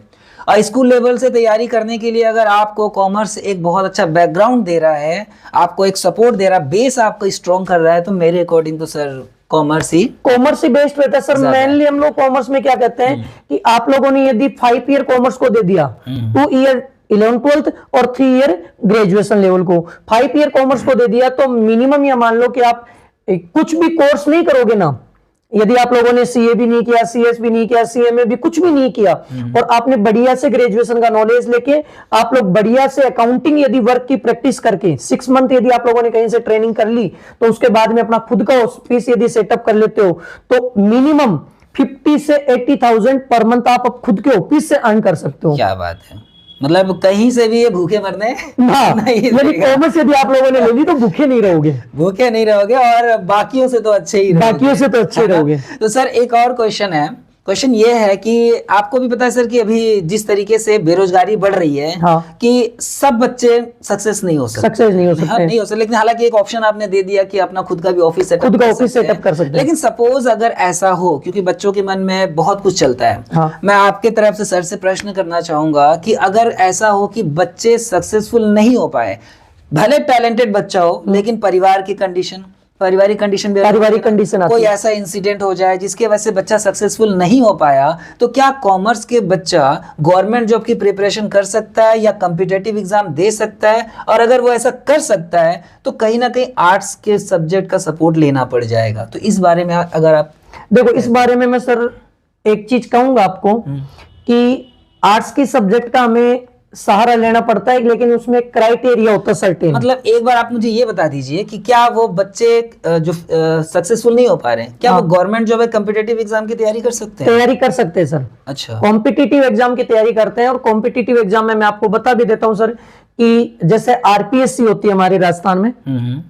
और स्कूल लेवल से तैयारी करने के लिए अगर आपको कॉमर्स एक बहुत अच्छा बैकग्राउंड दे रहा है, आपको एक सपोर्ट दे रहा है, बेस आपको स्ट्रॉन्ग कर रहा है, तो मेरे अकॉर्डिंग तो सर कॉमर्स ही बेस्ट रहता है सर। मेनली हम लोग कॉमर्स में क्या कहते हैं कि आप लोगों ने यदि 5 ईयर कॉमर्स को दे दिया, 2 ईयर 11th-12th और 3 ईयर ग्रेजुएशन लेवल को, 5 ईयर कॉमर्स को दे दिया, तो मिनिमम ये मान लो कि आप कुछ भी कोर्स नहीं करोगे ना, यदि आप लोगों ने सीए भी नहीं किया, सीएस भी नहीं किया, सीएमए भी कुछ भी नहीं किया, और आपने बढ़िया से ग्रेजुएशन का नॉलेज लेके आप लोग बढ़िया से अकाउंटिंग यदि वर्क की प्रैक्टिस करके 6 मंथ यदि आप लोगों ने कहीं से ट्रेनिंग कर ली, तो उसके बाद में अपना खुद का ऑफिस यदि सेटअप कर लेते हो, तो मिनिमम 50 से 80,000 पर मंथ आप खुद के ऑफिस से अर्न कर सकते हो। क्या बात है, मतलब कहीं से भी ये भूखे मरने हाँ, नहीं यानी देगा। कॉमर्स यदि आप लोगों ने ले ली तो भूखे नहीं रहोगे, भूखे नहीं रहोगे और बाकियों से तो अच्छे ही रहोगे। बाकियों से तो अच्छे है ना? रहोगे। तो सर एक और क्वेश्चन है, क्वेश्चन ये है कि आपको भी पता है सर कि अभी जिस तरीके से बेरोजगारी बढ़ रही है, हाँ। कि सब बच्चे सक्सेस नहीं हो सकते, सक्सेस नहीं हो हाँ, सकते, नहीं हो सकते। लेकिन हालांकि एक ऑप्शन आपने दे दिया कि अपना खुद का भी ऑफिस सेटअप खुद का ऑफिस सेटअप कर सकते हैं। लेकिन सपोज अगर ऐसा हो, क्योंकि बच्चों के मन में बहुत कुछ चलता है, हाँ। मैं आपके तरफ से सर से प्रश्न करना चाहूंगा कि अगर ऐसा हो कि बच्चे सक्सेसफुल नहीं हो पाए, भले टैलेंटेड बच्चा हो लेकिन पारिवारिक कंडीशन कोई ऐसा इंसिडेंट हो जाए जिसके वजह से बच्चा सक्सेसफुल नहीं हो पाया, तो क्या कॉमर्स के बच्चा गवर्नमेंट जॉब की प्रिपरेशन कर सकता है या कॉम्पिटिटिव एग्जाम दे सकता है? और अगर वो ऐसा कर सकता है तो कहीं ना कहीं आर्ट्स के सब्जेक्ट का सपोर्ट लेना पड़ जाएगा। तो इस बारे में अगर आप देखो, इस बारे में मैं सर एक चीज कहूंगा आपको कि आर्ट्स के सब्जेक्ट का हमें सहारा लेना पड़ता है, लेकिन उसमें क्राइटेरिया होता है सर्टेन। मतलब एक बार आप मुझे ये बता दीजिए कि क्या वो बच्चे जो सक्सेसफुल नहीं हो पा रहे हैं, क्या वो गवर्नमेंट जॉब है कॉम्पिटिटिव एग्जाम की तैयारी कर सकते हैं? तैयारी कर सकते हैं सर। अच्छा, कॉम्पिटिटिव एग्जाम की तैयारी करते हैं। और कॉम्पिटिटिव एग्जाम में मैं आपको बता भी देता हूं सर कि जैसे आरपीएससी होती है हमारे राजस्थान में,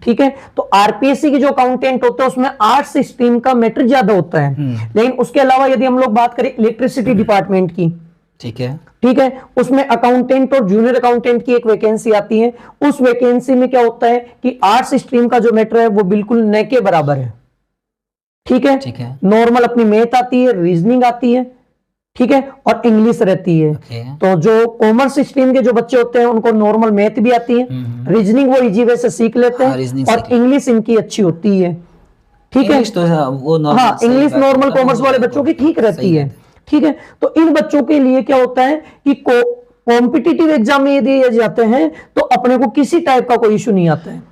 ठीक है, तो आरपीएससी की जो अकाउंटेंट होते हैं उसमें आर्ट्स स्ट्रीम का मैटर ज्यादा होता है। लेकिन उसके अलावा यदि हम लोग बात करें इलेक्ट्रिसिटी डिपार्टमेंट की, ठीक है, उसमें अकाउंटेंट और जूनियर अकाउंटेंट की एक वैकेंसी आती है। उस वैकेंसी में क्या होता है कि आर्ट्स स्ट्रीम का जो मैटर है वो बिल्कुल न के बराबर है। ठीक है, नॉर्मल अपनी मैथ आती है, रीजनिंग आती है, ठीक है, और इंग्लिश रहती है। तो जो कॉमर्स स्ट्रीम के जो बच्चे होते हैं उनको नॉर्मल मैथ भी आती है, रीजनिंग वो इजी वे से सीख लेते हैं, और इंग्लिश इनकी अच्छी होती है। ठीक है, तो वो हाँ, इंग्लिश नॉर्मल कॉमर्स वाले बच्चों की ठीक रहती है। ठीक है, तो इन बच्चों के लिए क्या होता है कि कॉम्पिटिटिव एग्जाम में यदि ये जाते हैं तो अपने को किसी टाइप का कोई इशू नहीं आता है।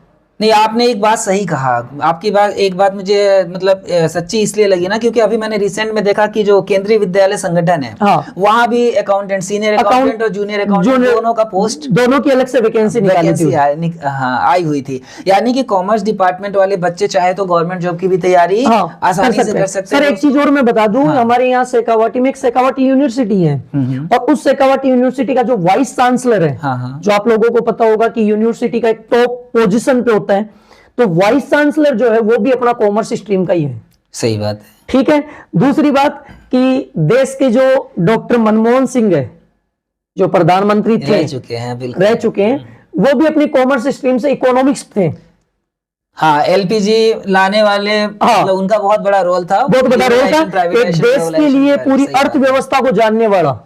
नहीं, आपने एक बात सही कहा। आपकी बात, एक बात मुझे मतलब सच्ची इसलिए लगी ना, क्योंकि अभी मैंने रिसेंट में देखा कि जो केंद्रीय विद्यालय संगठन है, हाँ, वहां भी अकाउंटेंट, सीनियर अकाउंटेंट और जूनियर अकाउंटेंट दोनों का पोस्ट, दोनों की अलग से वैकेंसी आई हुई थी। यानी कि कॉमर्स डिपार्टमेंट वाले बच्चे चाहे तो गवर्नमेंट जॉब की भी तैयारी आसानी से कर सकते हैं। सर एक चीज और मैं बता दूं, हमारे यहाँ शेखावाटी में एक शेखावाटी यूनिवर्सिटी है, और उस शेखावाटी यूनिवर्सिटी का जो वाइस चांसलर है, जो आप लोगों को पता होगा कि यूनिवर्सिटी का एक टॉप पोजीशन पे होता है, तो वाइस चांसलर जो है वो भी अपना कॉमर्स स्ट्रीम का ही है। सही बात है। ठीक है, दूसरी बात कि देश के जो डॉक्टर मनमोहन सिंह है, जो प्रधानमंत्री थे, रह चुके हैं, वो भी अपनी कॉमर्स स्ट्रीम से इकोनॉमिक्स थे। हाँ, एलपीजी लाने वाले, मतलब उनका बहुत बड़ा रोल था, बहुत बड़ा रोल था। एक देश के लिए पूरी अर्थव्यवस्था को जानने वाला,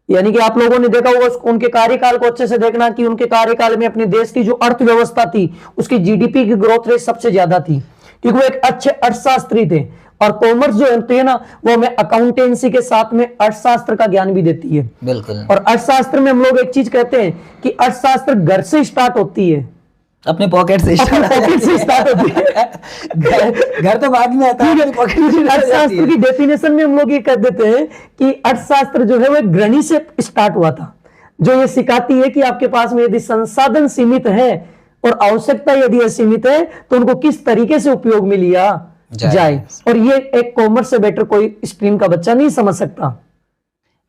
यानी कि आप लोगों ने देखा होगा उनके कार्यकाल को अच्छे से देखना कि उनके कार्यकाल में अपने देश की जो अर्थव्यवस्था थी उसकी जीडीपी की ग्रोथ रेट सबसे ज्यादा थी, क्योंकि वो एक अच्छे अर्थशास्त्री थे। और कॉमर्स जो होती है ना, वो हमें अकाउंटेंसी के साथ में अर्थशास्त्र का ज्ञान भी देती है। बिल्कुल। और अर्थशास्त्र में हम लोग एक चीज कहते हैं कि अर्थशास्त्र घर से स्टार्ट होती है, अपने पॉकेट से स्टार्ट होती है। घर तो बाद में आता है। अर्थशास्त्र की डेफिनेशन में हम लोग ये कह देते हैं कि अर्थशास्त्र जो है वो एक गृहिणी से स्टार्ट हुआ था, जो ये सिखाती है कि आपके पास में यदि संसाधन सीमित है और आवश्यकता यदि असीमित है तो उनको किस तरीके से उपयोग में लिया जाए। और ये एक कॉमर्स से बेटर कोई स्ट्रीम का बच्चा नहीं समझ सकता।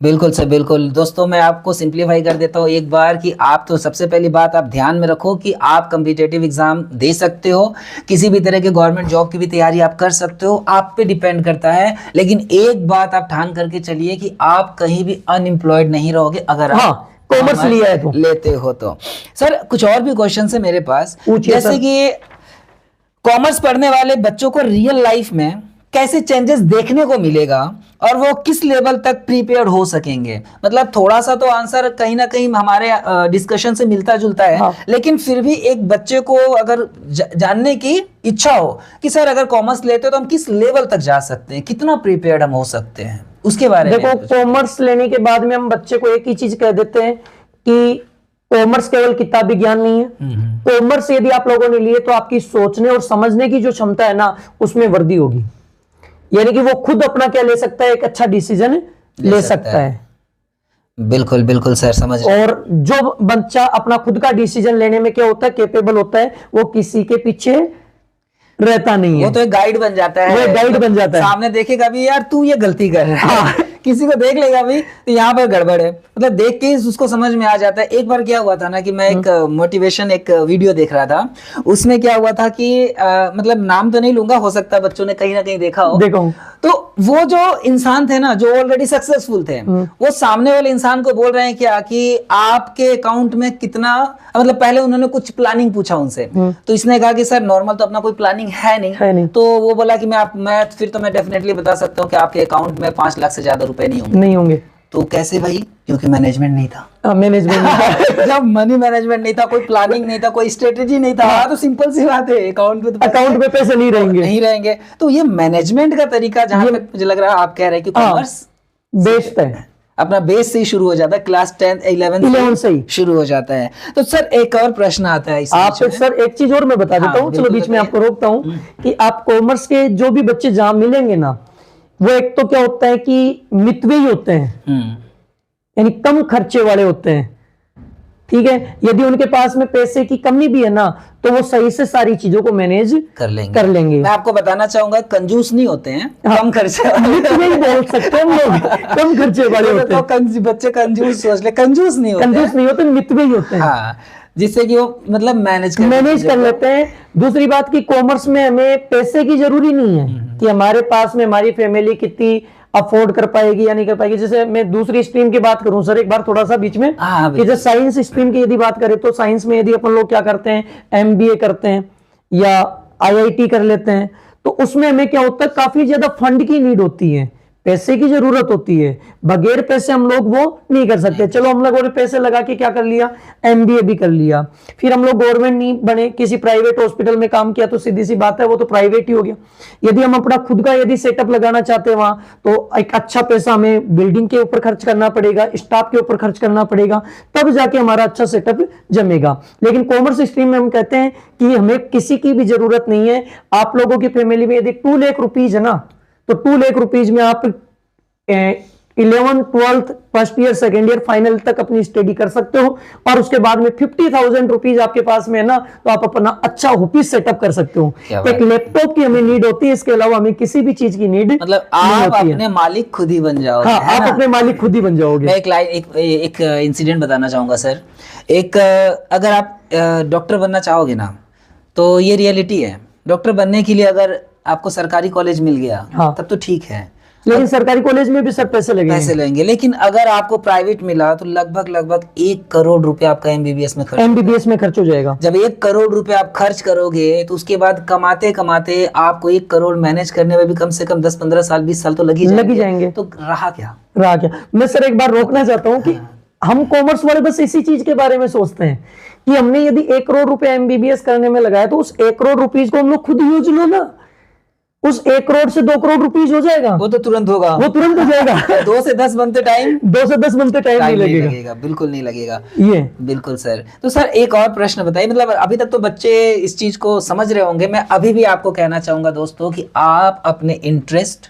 बिल्कुल सर, बिल्कुल। दोस्तों मैं आपको सिंप्लीफाई कर देता हूँ एक बार कि आप तो सबसे पहली बात आप ध्यान में रखो कि आप कॉम्पिटिटिव एग्जाम दे सकते हो, किसी भी तरह के गवर्नमेंट जॉब की भी तैयारी आप कर सकते हो, आप पे डिपेंड करता है। लेकिन एक बात आप ठान करके चलिए कि आप कहीं भी अनएम्प्लॉयड नहीं रहोगे अगर आप कॉमर्स लिया है तो, लेते हो तो। सर कुछ और भी क्वेश्चन है मेरे पास, जैसे कि कॉमर्स पढ़ने वाले बच्चों को रियल लाइफ में कैसे चेंजेस देखने को मिलेगा और वो किस लेवल तक प्रीपेयर्ड हो सकेंगे? मतलब थोड़ा सा तो आंसर कहीं ना कहीं हमारे डिस्कशन से मिलता जुलता है, लेकिन फिर भी एक बच्चे को अगर जानने की इच्छा हो कि सर अगर कॉमर्स लेते हो तो हम किस लेवल तक जा सकते हैं, कितना प्रीपेयर्ड हम हो सकते हैं, उसके बारे में। देखो, कॉमर्स लेने के बाद में हम बच्चे को एक ही चीज कह देते हैं कि कॉमर्स केवल किताबी ज्ञान नहीं है। कॉमर्स यदि आप लोगों ने लिए तो आपकी सोचने और समझने की जो क्षमता है ना, उसमें वृद्धि होगी। यानी कि वो खुद अपना क्या ले सकता है, एक अच्छा डिसीजन ले सकता है। बिल्कुल बिल्कुल सर, समझ रहे। और जो बच्चा अपना खुद का डिसीजन लेने में क्या होता है, कैपेबल होता है, वो किसी के पीछे रहता नहीं है, वो तो एक गाइड बन जाता है। वो गाइड बन जाता है, सामने देखेगा भी यार तू ये गलती कर रहा है, किसी को देख लेगा भाई तो यहाँ पर गड़बड़ है, मतलब देख के उसको समझ में आ जाता है। एक बार क्या हुआ था ना कि मैं एक मोटिवेशन एक वीडियो देख रहा था, उसमें क्या हुआ था कि मतलब नाम तो नहीं लूंगा, हो सकता है बच्चों ने कहीं ना कहीं देखा हो। देखो तो वो जो इंसान थे ना, जो ऑलरेडी सक्सेसफुल थे, वो सामने वाले इंसान को बोल रहे हैं क्या कि आपके अकाउंट में कितना, मतलब पहले उन्होंने कुछ प्लानिंग पूछा उनसे, तो इसने कहा कि सर नॉर्मल तो अपना कोई प्लानिंग है नहीं। तो वो बोला कि मैं फिर तो मैं डेफिनेटली बता सकता हूँ कि आपके अकाउंट में 5 लाख से ज्यादा रुपए नहीं होंगे। तो कैसे भाई? क्योंकि मैनेजमेंट नहीं था। मैनेजमेंट जब मनी मैनेजमेंट नहीं था, कोई प्लानिंग नहीं था, कोई स्ट्रेटेजी नहीं था, तो सिंपल सी बात है, अकाउंट में पैसे नहीं रहेंगे। तो ये मैनेजमेंट का तरीका, जहां तक मुझे लग रहा है आप कह रहे हैं कि कॉमर्स बेस्ड है, अपना बेस से ही शुरू हो जाता है, क्लास 10 11 से ही शुरू हो जाता है। तो सर एक और प्रश्न आता है आप सर एक चीज और मैं बता देता हूँ, चलो बीच में आपको रोकता हूँ कि आप कॉमर्स के जो भी बच्चे जहां मिलेंगे ना, वो एक तो क्या होता है कि मितव्य ही होते हैं, यानी कम खर्चे वाले होते हैं। ठीक है, यदि उनके पास में पैसे की कमी भी है ना, तो वो सही से सारी चीजों को मैनेज कर लेंगे। मैं आपको बताना चाहूंगा, कंजूस नहीं होते हैं, कम खर्चे वाले नहीं बोल सकते हम लोग, कम खर्चे वाले होते हैं। बच्चे कंजूस सोच ले, कंजूस नहीं होते, मितव्य ही होते हैं। हाँ, जिससे कि वो मतलब मैनेज कर लेते हैं। दूसरी बात कि कॉमर्स में हमें पैसे की जरूरी नहीं है कि हमारे पास में हमारी फैमिली कितनी अफोर्ड कर पाएगी या नहीं कर पाएगी। जैसे मैं दूसरी स्ट्रीम की बात करूं सर एक बार थोड़ा सा बीच में, कि जैसे साइंस स्ट्रीम की यदि बात करें, तो साइंस में यदि अपन लोग क्या करते हैं, एमबीए करते हैं या आईआईटी कर लेते हैं, तो उसमें हमें क्या होता है, काफी ज्यादा फंड की नीड होती है, पैसे की जरूरत होती है। बगैर पैसे हम लोग वो नहीं कर सकते। चलो हम लोगों ने पैसे लगा के क्या कर लिया, एमबीए भी कर लिया, फिर हम लोग गवर्नमेंट नहीं बने, किसी प्राइवेट हॉस्पिटल में काम किया, तो सीधी सी बात है वो तो प्राइवेट ही हो गया। यदि हम अपना खुद का यदि सेटअप लगाना चाहते हैं वहां, तो एक अच्छा पैसा हमें बिल्डिंग के ऊपर खर्च करना पड़ेगा, स्टाफ के ऊपर खर्च करना पड़ेगा, तब जाके हमारा अच्छा सेटअप जमेगा। लेकिन कॉमर्स स्ट्रीम में हम कहते हैं कि हमें किसी की भी जरूरत नहीं है। आप लोगों की फैमिली में यदि 2 लाख रुपीज है ना, तो 2 लाख रुपीज में आप 11th 12th first year second year final तक अपनी स्टडी कर सकते हो, और उसके बाद में 50,000 रुपीज आपके पास में है ना, तो आप अपना अच्छा ऑफिस सेटअप कर सकते हो। एक लैपटॉप की हमें नीड होती है, इसके अलावा हमें किसी भी चीज की नीड, मतलब आप अपने मालिक खुद ही बन जाओगे। हाँ, आप अपने मालिक खुद ही बन जाओगे। मैं एक इंसिडेंट बताना चाहूंगा सर। अगर आप डॉक्टर बनना चाहोगे ना, तो ये रियलिटी है, डॉक्टर बनने के लिए अगर आपको सरकारी कॉलेज मिल गया, हाँ, तब तो ठीक है, लेकिन सरकारी कॉलेज में भी सर पैसे लेंगे। लेकिन अगर आपको प्राइवेट मिला, तो लगभग 1 करोड़ रुपए आपका एमबीबीएस में खर्च हो जाएगा। जब 1 करोड़ रुपए आप खर्च करोगे, तो उसके बाद कमाते कमाते आपको 1 करोड़ मैनेज करने में भी कम से कम 10-15 साल 20 साल तो लग ही जाएंगे। तो रहा क्या। मैं सर एक बार रोकना चाहता हूँ कि हम कॉमर्स वाले बस इसी चीज के बारे में सोचते हैं कि हमने यदि 1 करोड़ रुपए एमबीबीएस करने में लगाया, तो उस 1 करोड़ रुपीज को हम लोग खुद यूज लो ना, उस 1 करोड़ से 2 करोड़ रुपीज हो जाएगा, वो तो तुरंत होगा, वो तुरंत हो जाएगा। 2 से 10 बनते टाइम नहीं लगेगा, बिल्कुल नहीं लगेगा। ये बिल्कुल सर। तो सर एक और प्रश्न बताइए, मतलब अभी तक तो बच्चे इस चीज को समझ रहे होंगे, मैं अभी भी आपको कहना चाहूंगा दोस्तों कि आप अपने इंटरेस्ट,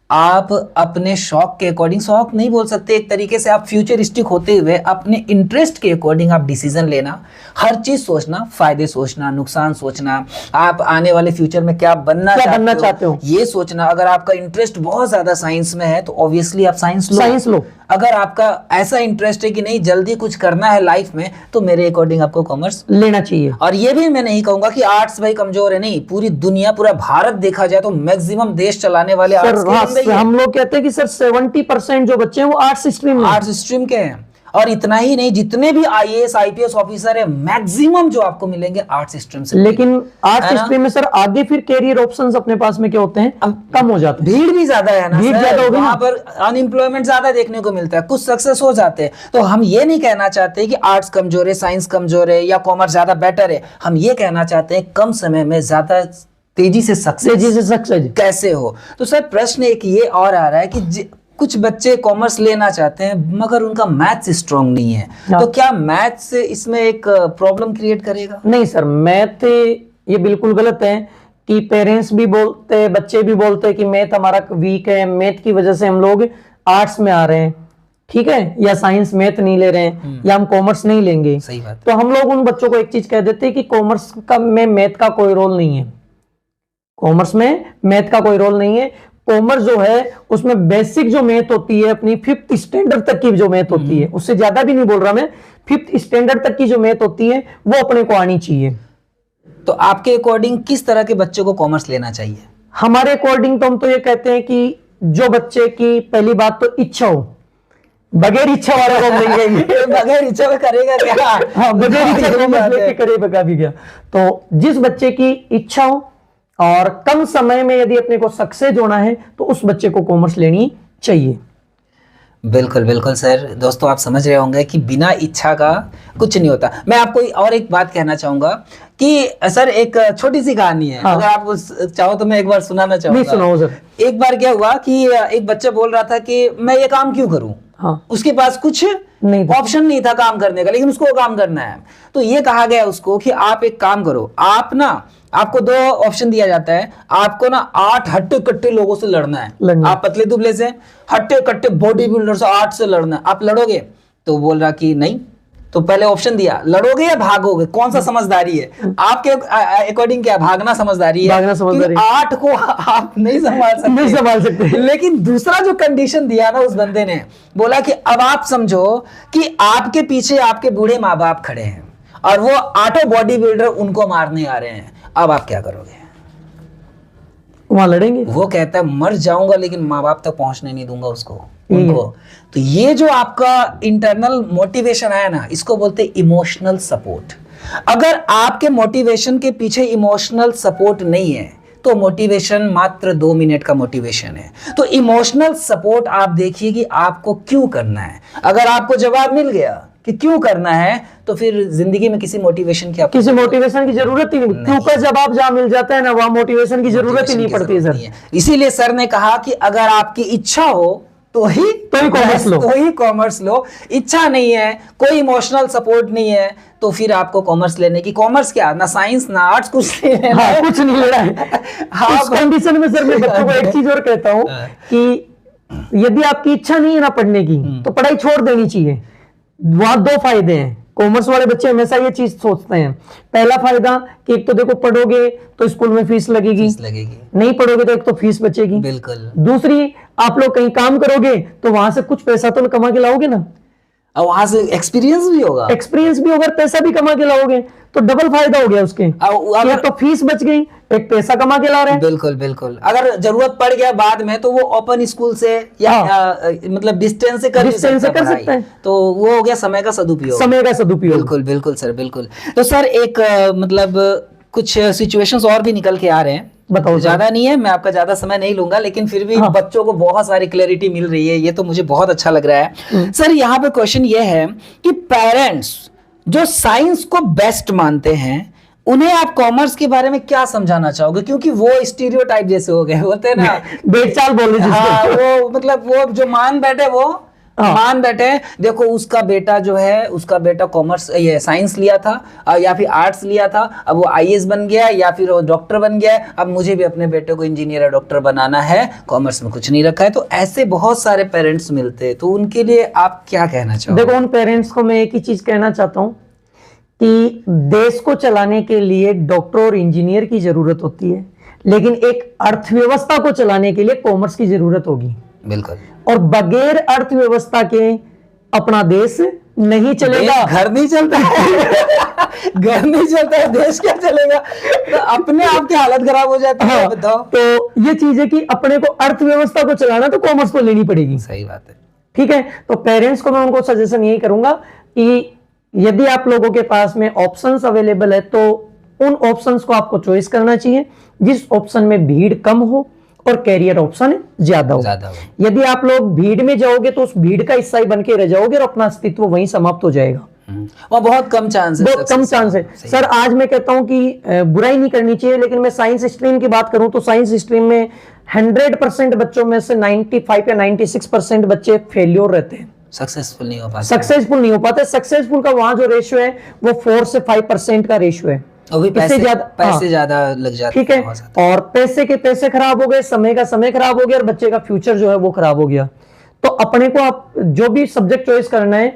आप अपने शौक के अकॉर्डिंग, शौक नहीं बोल सकते, एक तरीके से आप फ्यूचरिस्टिक होते हुए अपने इंटरेस्ट के अकॉर्डिंग आप डिसीजन लेना, हर चीज सोचना, फायदे सोचना, नुकसान सोचना, आप आने वाले फ्यूचर में क्या बनना चाहते हो ये सोचना। अगर आपका इंटरेस्ट बहुत ज्यादा साइंस में है, तो ऑब्वियसली आप साइंस लो। अगर आपका ऐसा इंटरेस्ट है कि नहीं जल्दी कुछ करना है लाइफ में, तो मेरे अकॉर्डिंग आपको कॉमर्स लेना चाहिए। और ये भी मैं नहीं कहूंगा कि आर्ट्स भाई कमजोर है, नहीं, पूरी दुनिया, पूरा भारत देखा जाए तो मैक्सिमम देश चलाने वाले हम लोग कहते हैं कि सर 70% जो बच्चे हैं वो आर्ट्स स्ट्रीम के हैं। और इतना ही नहीं, जितने भी आईएएस आईपीएस ऑफिसर है, मैक्सिमम जो आपको मिलेंगे आर्ट्स स्ट्रीम से। लेकिन आर्ट्स स्ट्रीम में सर आगे फिर कैरियर ऑप्शंस अपने पास में क्या होते हैं, कम हो जाते हैं, भीड़ भी ज्यादा है ना, भीड़ ज्यादा होगी, वहां पर अनएम्प्लॉयमेंट ज्यादा देखने को मिलता है, कुछ सक्सेस हो जाते हैं। तो हम ये नहीं कहना चाहते कि आर्ट्स कमजोर है, साइंस कमजोर है या कॉमर्स ज्यादा बेटर है। हम ये कहना चाहते हैं कम समय में ज्यादा तेजी से सक्सेस कैसे हो। तो सर प्रश्न एक ये और आ रहा है कि कुछ बच्चे कॉमर्स लेना चाहते हैं मगर उनका मैथ्स स्ट्रांग नहीं है, तो क्या मैथ्स इसमें एक प्रॉब्लम क्रिएट करेगा? नहीं सर, मैथ ये बिल्कुल गलत है कि पेरेंट्स भी बोलते हैं, बच्चे भी बोलते हैं कि मैथ हमारा वीक है, मैथ की वजह से हम लोग आर्ट्स में आ रहे हैं, ठीक है, या साइंस मैथ नहीं ले रहे हैं, या हम कॉमर्स नहीं लेंगे। सही बात। तो हम लोग उन बच्चों को एक चीज कह देते हैं कि कॉमर्स में मैथ का कोई रोल नहीं है, कॉमर्स में मैथ का कोई रोल नहीं है। कॉमर्स जो है उसमें बेसिक जो मैथ होती है अपनी 5th स्टैंडर्ड तक की जो मैथ होती है, उससे ज्यादा भी नहीं बोल रहा मैं, 5th स्टैंडर्ड तक की जो मैथ होती है वो अपने को आनी चाहिए। तो आपके अकॉर्डिंग किस तरह के बच्चों को कॉमर्स लेना चाहिए? हमारे अकॉर्डिंग तो हम तो ये कहते हैं कि जो बच्चे की पहली बात तो इच्छा हो, बगैर इच्छा वाला को नहीं गएंगे। बगैर इच्छा में करेगा क्या? हाँ, बगैर इच्छा कॉमर्स लेके करेगा भी क्या। तो जिस बच्चे की इच्छा हो और कम समय में यदि अपने को सक्सेस होना है तो उस बच्चे को कॉमर्स लेनी चाहिए। बिल्कुल बिल्कुल सर। दोस्तों आप समझ रहे होंगे कि बिना इच्छा का कुछ नहीं होता। मैं आपको और एक बात कहना चाहूंगा कि सर एक छोटी सी कहानी है। हाँ। अगर आप चाहो तो मैं एक बार सुनाना चाहूंगा। नहीं, सुनाओ सर। एक बार क्या हुआ कि एक बच्चा बोल रहा था कि मैं ये काम क्यों करूं। हाँ। उसके पास कुछ नहीं था, ऑप्शन नहीं था काम करने का, लेकिन उसको वो काम करना है। तो ये कहा गया उसको कि आप एक काम करो, आप ना, आपको 2 ऑप्शन दिया जाता है, आपको ना 8 हट्टे कट्टे लोगों से लड़ना है। आप पतले दुबले से, हट्टे कट्टे बॉडी बिल्डर से 8 से लड़ना है। आप लड़ोगे? तो बोल रहा कि नहीं। तो पहले ऑप्शन दिया, लड़ोगे या भागोगे, कौन सा समझदारी है? आपके अकॉर्डिंग क्या भागना समझदारी है? भागना समझदारी। 8 को आप नहीं संभाल सकते। लेकिन दूसरा जो कंडीशन दिया ना उस बंदे ने, बोला कि अब आप समझो कि आपके पीछे आपके बूढ़े माँ बाप खड़े हैं और वो 8 बॉडी बिल्डर उनको मारने आ रहे हैं, अब आप क्या करोगे? वहां लड़ेंगे। वो कहता है मर जाऊंगा लेकिन माँ बाप तक पहुंचने नहीं दूंगा उनको। तो ये जो आपका इंटरनल मोटिवेशन है ना, इसको बोलते हैं इमोशनल सपोर्ट। अगर आपके मोटिवेशन के पीछे इमोशनल सपोर्ट नहीं है तो मोटिवेशन मात्र 2 मिनट का मोटिवेशन है। तो इमोशनल सपोर्ट आप देखिए कि आपको क्यों करना है। अगर आपको जवाब मिल गया कि क्यों करना है तो फिर जिंदगी में किसी मोटिवेशन की किसी मोटिवेशन की जरूरत ही नहीं। क्यों का जवाब जहां मिल जाता है ना, वहां मोटिवेशन की जरूरत ही नहीं पड़ती है सर। इसीलिए सर ने कहा कि अगर आपकी इच्छा हो तो ही कॉमर्स लो। इच्छा नहीं है, कोई इमोशनल सपोर्ट नहीं है, तो फिर आपको कॉमर्स लेने की, कॉमर्स क्या, ना साइंस ना आर्ट्स, कुछ नहीं लेना है। कुछ नहीं लेना है। हाँ, इस कंडीशन में सर मैं बच्चों को एक चीज और कहता हूँ कि यदि आपकी इच्छा नहीं है ना पढ़ने की तो पढ़ाई छोड़ देनी चाहिए। वहां 2 फायदे हैं। कॉमर्स वाले बच्चे हमेशा ये चीज सोचते हैं, पहला फायदा कि एक तो देखो पढ़ोगे तो स्कूल में फीस लगेगी, नहीं पढ़ोगे तो एक तो फीस बचेगी। बिल्कुल। दूसरी, आप लोग कहीं काम करोगे तो वहां से कुछ पैसा तो कमा के लाओगे ना, और वहां से एक्सपीरियंस भी होगा, पैसा भी कमा के लाओगे, तो डबल फायदा हो गया उसके। अगर तो फीस बच गई, एक पैसा कमा के ला रहे हैं। बिल्कुल बिल्कुल। अगर जरूरत पड़ गया बाद में तो वो ओपन स्कूल से या मतलब डिस्टेंस से कर सकते हैं। तो वो हो गया समय का सदुपयोग। बिल्कुल बिल्कुल सर, बिल्कुल। तो सर एक मतलब कुछ सिचुएशंस और भी निकल के आ रहे हैं, बताओ। ज्यादा नहीं है, मैं आपका ज्यादा समय नहीं लूंगा, लेकिन फिर भी बच्चों को बहुत सारी क्लैरिटी मिल रही है, ये तो मुझे बहुत अच्छा लग रहा है। सर यहाँ पे क्वेश्चन ये है कि पेरेंट्स जो साइंस को बेस्ट मानते हैं उन्हें आप कॉमर्स के बारे में क्या समझाना चाहोगे? क्योंकि वो स्टीरियोटाइप जैसे हो गए होते हैं ना, बेचाल बोल रहे। हाँ, वो मतलब वो जो मान बैठे देखो उसका बेटा जो है, उसका बेटा कॉमर्स ये साइंस लिया था या फिर आर्ट्स लिया था, अब वो आईएएस बन गया या फिर वो डॉक्टर बन गया, अब मुझे भी अपने बेटे को इंजीनियर या डॉक्टर बनाना है, कॉमर्स में कुछ नहीं रखा है। तो ऐसे बहुत सारे पेरेंट्स मिलते हैं, तो उनके लिए आप क्या कहना चाहोगे? देखो, उन पेरेंट्स को मैं एक ही चीज कहना चाहता हूँ कि देश को चलाने के लिए डॉक्टर और इंजीनियर की जरूरत होती है, लेकिन एक अर्थव्यवस्था को चलाने के लिए कॉमर्स की जरूरत होगी। बिल्कुल। और बगैर अर्थव्यवस्था के अपना देश नहीं चलेगा। घर नहीं चलता है। घर नहीं चलता है, देश क्या चलेगा? तो अपने आप की हालत खराब हो जाती है। बताओ। तो ये चीज है कि अपने को अर्थव्यवस्था को चलाना तो कॉमर्स तो लेनी पड़ेगी। सही बात है। ठीक है, तो पेरेंट्स को मैं उनको सजेशन यही करूंगा कि यदि आप लोगों के पास में ऑप्शंस अवेलेबल है तो उन ऑप्शंस को आपको चॉइस करना चाहिए जिस ऑप्शन में भीड़ कम हो और कैरियर ऑप्शन ज्यादा हो। यदि आप लोग भीड़ में जाओगे तो उस भीड़ का हिस्सा ही बन के रह जाओगे और अपना अस्तित्व वहीं समाप्त हो जाएगा। वहाँ बहुत कम चांस है। सर आज मैं कहता हूं कि बुराई नहीं करनी चाहिए, लेकिन मैं साइंस स्ट्रीम की बात करूं तो साइंस स्ट्रीम में 100% बच्चों में से 95 या 96% बच्चे फेल्योर रहते हैं, सक्सेसफुल नहीं हो पाते। सक्सेसफुल का वहां जो रेशियो है वो 4 से 5% का रेशियो है। पैसे ज्यादा लग जाते हैं। ठीक है, और पैसे के पैसे खराब हो गए, समय का समय खराब हो गया और बच्चे का फ्यूचर जो है वो खराब हो गया। तो अपने को आप जो भी सब्जेक्ट चॉइस करना है,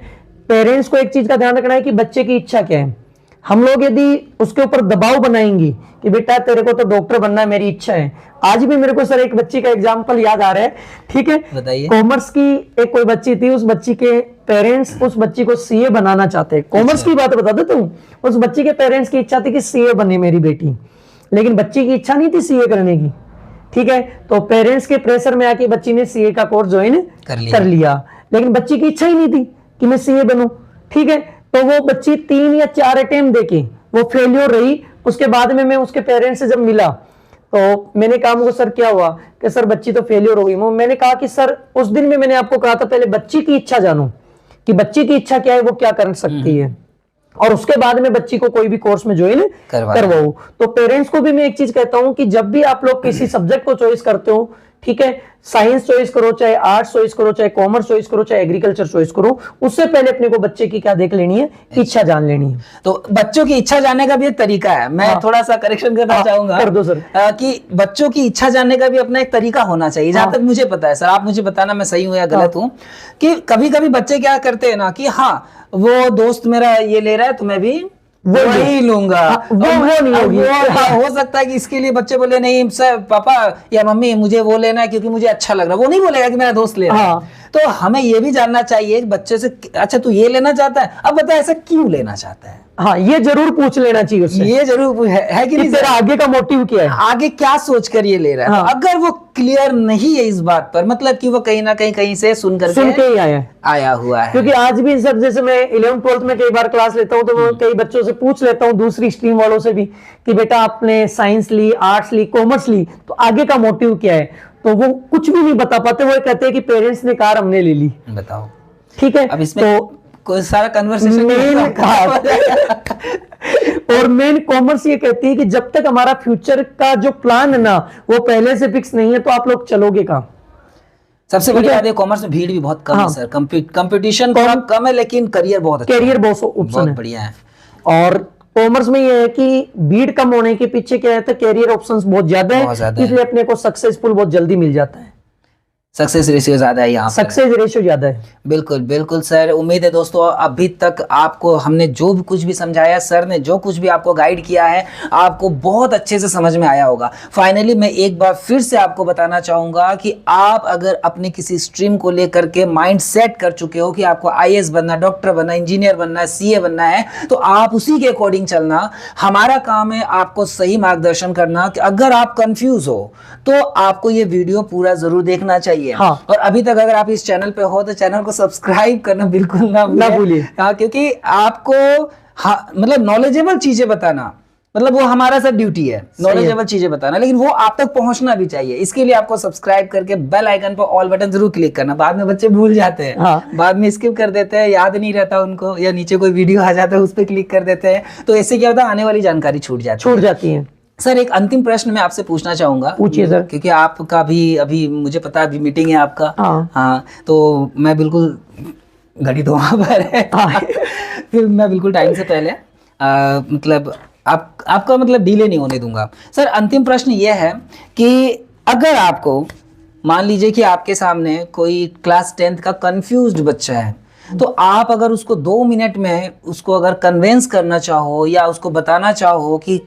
पेरेंट्स को एक चीज का ध्यान रखना है कि बच्चे की इच्छा क्या है। हम लोग यदि उसके ऊपर दबाव बनाएंगे कि बेटा तेरे को तो डॉक्टर बनना है, मेरी इच्छा है। आज भी मेरे को सर एक बच्ची का एग्जांपल याद आ रहा है, ठीक है, बताइए। कॉमर्स की एक कोई बच्ची थी, उस बच्ची के पेरेंट्स उस बच्ची को सीए बनाना चाहते हैं। कॉमर्स की बात बता देता हूँ, उस बच्ची के पेरेंट्स की इच्छा थी कि सीए बने मेरी बेटी, लेकिन बच्ची की इच्छा नहीं थी सीए करने की, ठीक है। तो पेरेंट्स के प्रेशर में आके बच्ची ने सीए का कोर्स ज्वाइन कर लिया, लेकिन बच्ची की इच्छा ही नहीं थी कि मैं सीए बनूं, ठीक है। तो वो बच्ची 3 या 4 अटेम्प्ट देके वो फेल्योर रही। उसके बाद में मैं उसके पेरेंट्स से जब मिला तो मैंने कहा मुझे सर क्या हुआ, कि सर बच्ची तो फेल्योर हो गई। मैंने कहा कि सर उस दिन में मैंने आपको कहा था पहले बच्ची की इच्छा जानो कि बच्ची की इच्छा क्या है, वो क्या कर सकती है, और उसके बाद में बच्ची को कोई भी कोर्स में ज्वाइन करवाओ। तो पेरेंट्स को भी मैं एक चीज कहता हूं कि जब भी आप लोग किसी सब्जेक्ट को चॉइस करते हो, ठीक है, साइंस चॉइस करो, चाहे आर्ट्स चॉइस करो, चाहे कॉमर्स चॉइस करो, चाहे एग्रीकल्चर चॉइस करो, उससे पहले अपने को बच्चे की क्या देख लेनी है, इच्छा जान लेनी है। तो बच्चों की इच्छा जानने का भी एक तरीका है, मैं थोड़ा सा करेक्शन करना चाहूंगा। कर दो सर। कि बच्चों की इच्छा जानने का भी अपना एक तरीका होना चाहिए, जहां तक मुझे पता है। सर आप मुझे बताना मैं सही हूं या गलत हूं, कि कभी कभी बच्चे क्या करते हैं ना कि हाँ वो दोस्त मेरा ये ले रहा है तो मैं भी वही लूंगा। वो नहीं होगी। हो सकता है कि इसके लिए बच्चे बोले नहीं सर पापा या मम्मी मुझे वो लेना है क्योंकि मुझे अच्छा लग रहा है, वो नहीं बोलेगा कि मेरा दोस्त ले रहा है। तो हमें ये भी जानना चाहिए बच्चे से, अच्छा तू ये लेना चाहता है, अब बता ऐसा क्यों लेना चाहता है। हाँ, ये जरूर पूछ लेना चाहिए उससे, ये जरूर है कि नहीं, तेरा आगे का मोटिव क्या है, आगे क्या सोच कर ये ले रहा है। तो अगर वो क्लियर नहीं है इस बात पर, मतलब कि वो कहीं ना कहीं से सुन के ही आया हुआ है। क्योंकि आज भी सर जैसे मैं 11th-12th में कई बार क्लास लेता हूँ तो मैं कई बच्चों से पूछ लेता हूँ, दूसरी स्ट्रीम वालों से भी, कि बेटा आपने साइंस ली, आर्ट्स ली, कॉमर्स ली, तो आगे का मोटिव क्या है, तो वो कुछ भी नहीं बता पाते। वो कहते हैं कि पेरेंट्स ने कार हमने ले ली। बताओ, ठीक है, अब इसमें तो कोई सारा कन्वर्सेशन और मेन कॉमर्स ये कहती है कि जब तक हमारा फ्यूचर का जो प्लान है ना वो पहले से फिक्स नहीं है तो आप लोग चलोगे कहाँ। सबसे बड़ी बात है कॉमर्स में भीड़ भी बहुत कम है सर, कंपटीशन कम है, लेकिन करियर बहुत अच्छा, करियर बहुत ऑप्शन है, बढ़िया है। और कॉमर्स में ये है कि भीड़ कम होने के पीछे क्या है, तो करियर ऑप्शंस बहुत ज्यादा है, इसलिए अपने को सक्सेसफुल बहुत जल्दी मिल जाता है। सक्सेस रेशियो ज्यादा है यहाँ, सक्सेस रेशियो ज्यादा है। बिल्कुल बिल्कुल सर। उम्मीद है दोस्तों अभी तक आपको हमने जो भी कुछ भी समझाया, सर ने जो कुछ भी आपको गाइड किया है, आपको बहुत अच्छे से समझ में आया होगा। फाइनली मैं एक बार फिर से आपको बताना चाहूंगा कि आप अगर अपने किसी स्ट्रीम को लेकर के माइंड सेट कर चुके हो कि आपको आईएएस बनना, डॉक्टर बनना, इंजीनियर बनना है, सीए बनना है, तो आप उसी के अकॉर्डिंग चलना। हमारा काम है आपको सही मार्गदर्शन करना। कि अगर आप कंफ्यूज हो तो आपको ये वीडियो पूरा जरूर देखना चाहिए। हाँ। और अभी तक अगर आप इस चैनल पे हो तो चैनल को सब्सक्राइब करना बिल्कुल ना भूलिए। हाँ, क्योंकि आपको मतलब नॉलेजेबल चीजें बताना, मतलब वो हमारा सब ड्यूटी है, नॉलेजेबल चीजें बताना, लेकिन वो आप तक पहुंचना भी चाहिए। इसके लिए आपको सब्सक्राइब करके बेल आइकन पर ऑल बटन जरूर क्लिक करना। बाद में बच्चे भूल जाते हैं। हाँ। बाद में स्किप कर देते हैं, याद नहीं रहता उनको, या नीचे कोई वीडियो आ जाता है उस पर क्लिक कर देते हैं, तो इससे क्या होता है आने वाली जानकारी छूट जाती है। सर एक अंतिम प्रश्न मैं आपसे पूछना चाहूंगा। पूछिए सर। क्योंकि आपका भी अभी मुझे पता है अभी मीटिंग है आपका। हाँ, तो मैं बिल्कुल घड़ी तो वहां पर है। फिर मैं बिल्कुल टाइम से पहले मतलब आपका मतलब डिले नहीं होने दूंगा। सर अंतिम प्रश्न ये है कि अगर आपको मान लीजिए कि आपके सामने कोई क्लास 10th का कंफ्यूज्ड बच्चा है, तो आप अगर उसको 2 मिनट में उसको अगर कन्वेंस करना चाहो या उसको बताना चाहो कि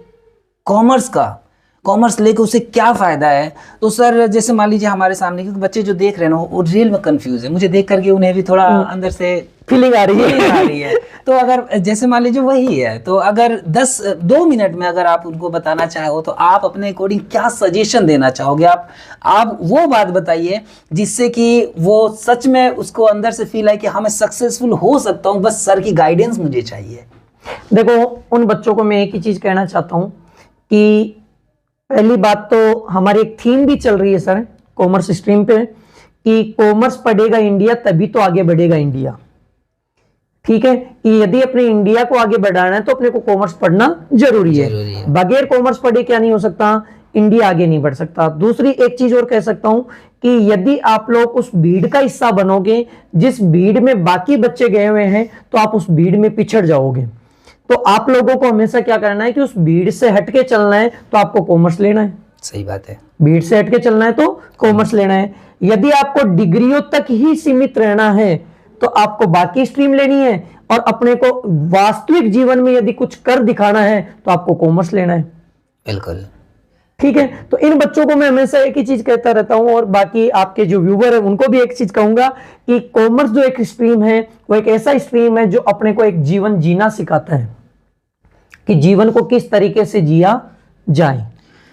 कॉमर्स लेके उसे क्या फायदा है, तो सर जैसे मान लीजिए हमारे सामने क्योंकि बच्चे जो देख रहे हैं ना वो रियल में कंफ्यूज है, मुझे देख करके उन्हें भी थोड़ा अंदर से फीलिंग आ रही है। तो अगर जैसे मान लीजिए वही है, तो अगर 2 मिनट में अगर आप उनको बताना चाहो तो आप अपने अकॉर्डिंग क्या सजेशन देना चाहोगे? आप वो बात बताइए जिससे कि वो सच में उसको अंदर से फील आए कि हाँ मैं सक्सेसफुल हो सकता हूँ, बस सर की गाइडेंस मुझे चाहिए। देखो उन बच्चों को मैं एक ही चीज कहना चाहता हूँ कि पहली बात तो हमारी एक थीम भी चल रही है सर कॉमर्स स्ट्रीम पे कि कॉमर्स पढ़ेगा इंडिया तभी तो आगे बढ़ेगा इंडिया। ठीक है, कि यदि अपने इंडिया को आगे बढ़ाना है तो अपने को कॉमर्स पढ़ना जरूरी है। बगैर कॉमर्स पढ़े क्या नहीं हो सकता, इंडिया आगे नहीं बढ़ सकता। दूसरी एक चीज और कह सकता हूं कि यदि आप लोग उस भीड़ का हिस्सा बनोगे जिस भीड़ में बाकी बच्चे गए हुए हैं तो आप उस भीड़ में पिछड़ जाओगे। तो आप लोगों को हमेशा क्या करना है कि उस भीड़ से हटके चलना है, तो आपको कॉमर्स लेना है। सही बात है, भीड़ से हटके चलना है तो कॉमर्स लेना है। यदि आपको डिग्रियों तक ही सीमित रहना है तो आपको बाकी स्ट्रीम लेनी है, और अपने को वास्तविक जीवन में यदि कुछ कर दिखाना है तो आपको कॉमर्स लेना है। बिल्कुल। ठीक है, तो इन बच्चों को मैं हमेशा एक ही चीज कहता रहता हूं, और बाकी आपके जो व्यूवर है उनको भी एक चीज कहूंगा कि कॉमर्स जो एक स्ट्रीम है वो एक ऐसा स्ट्रीम है जो अपने को एक जीवन जीना सिखाता है, कि जीवन को किस तरीके से जिया जाए।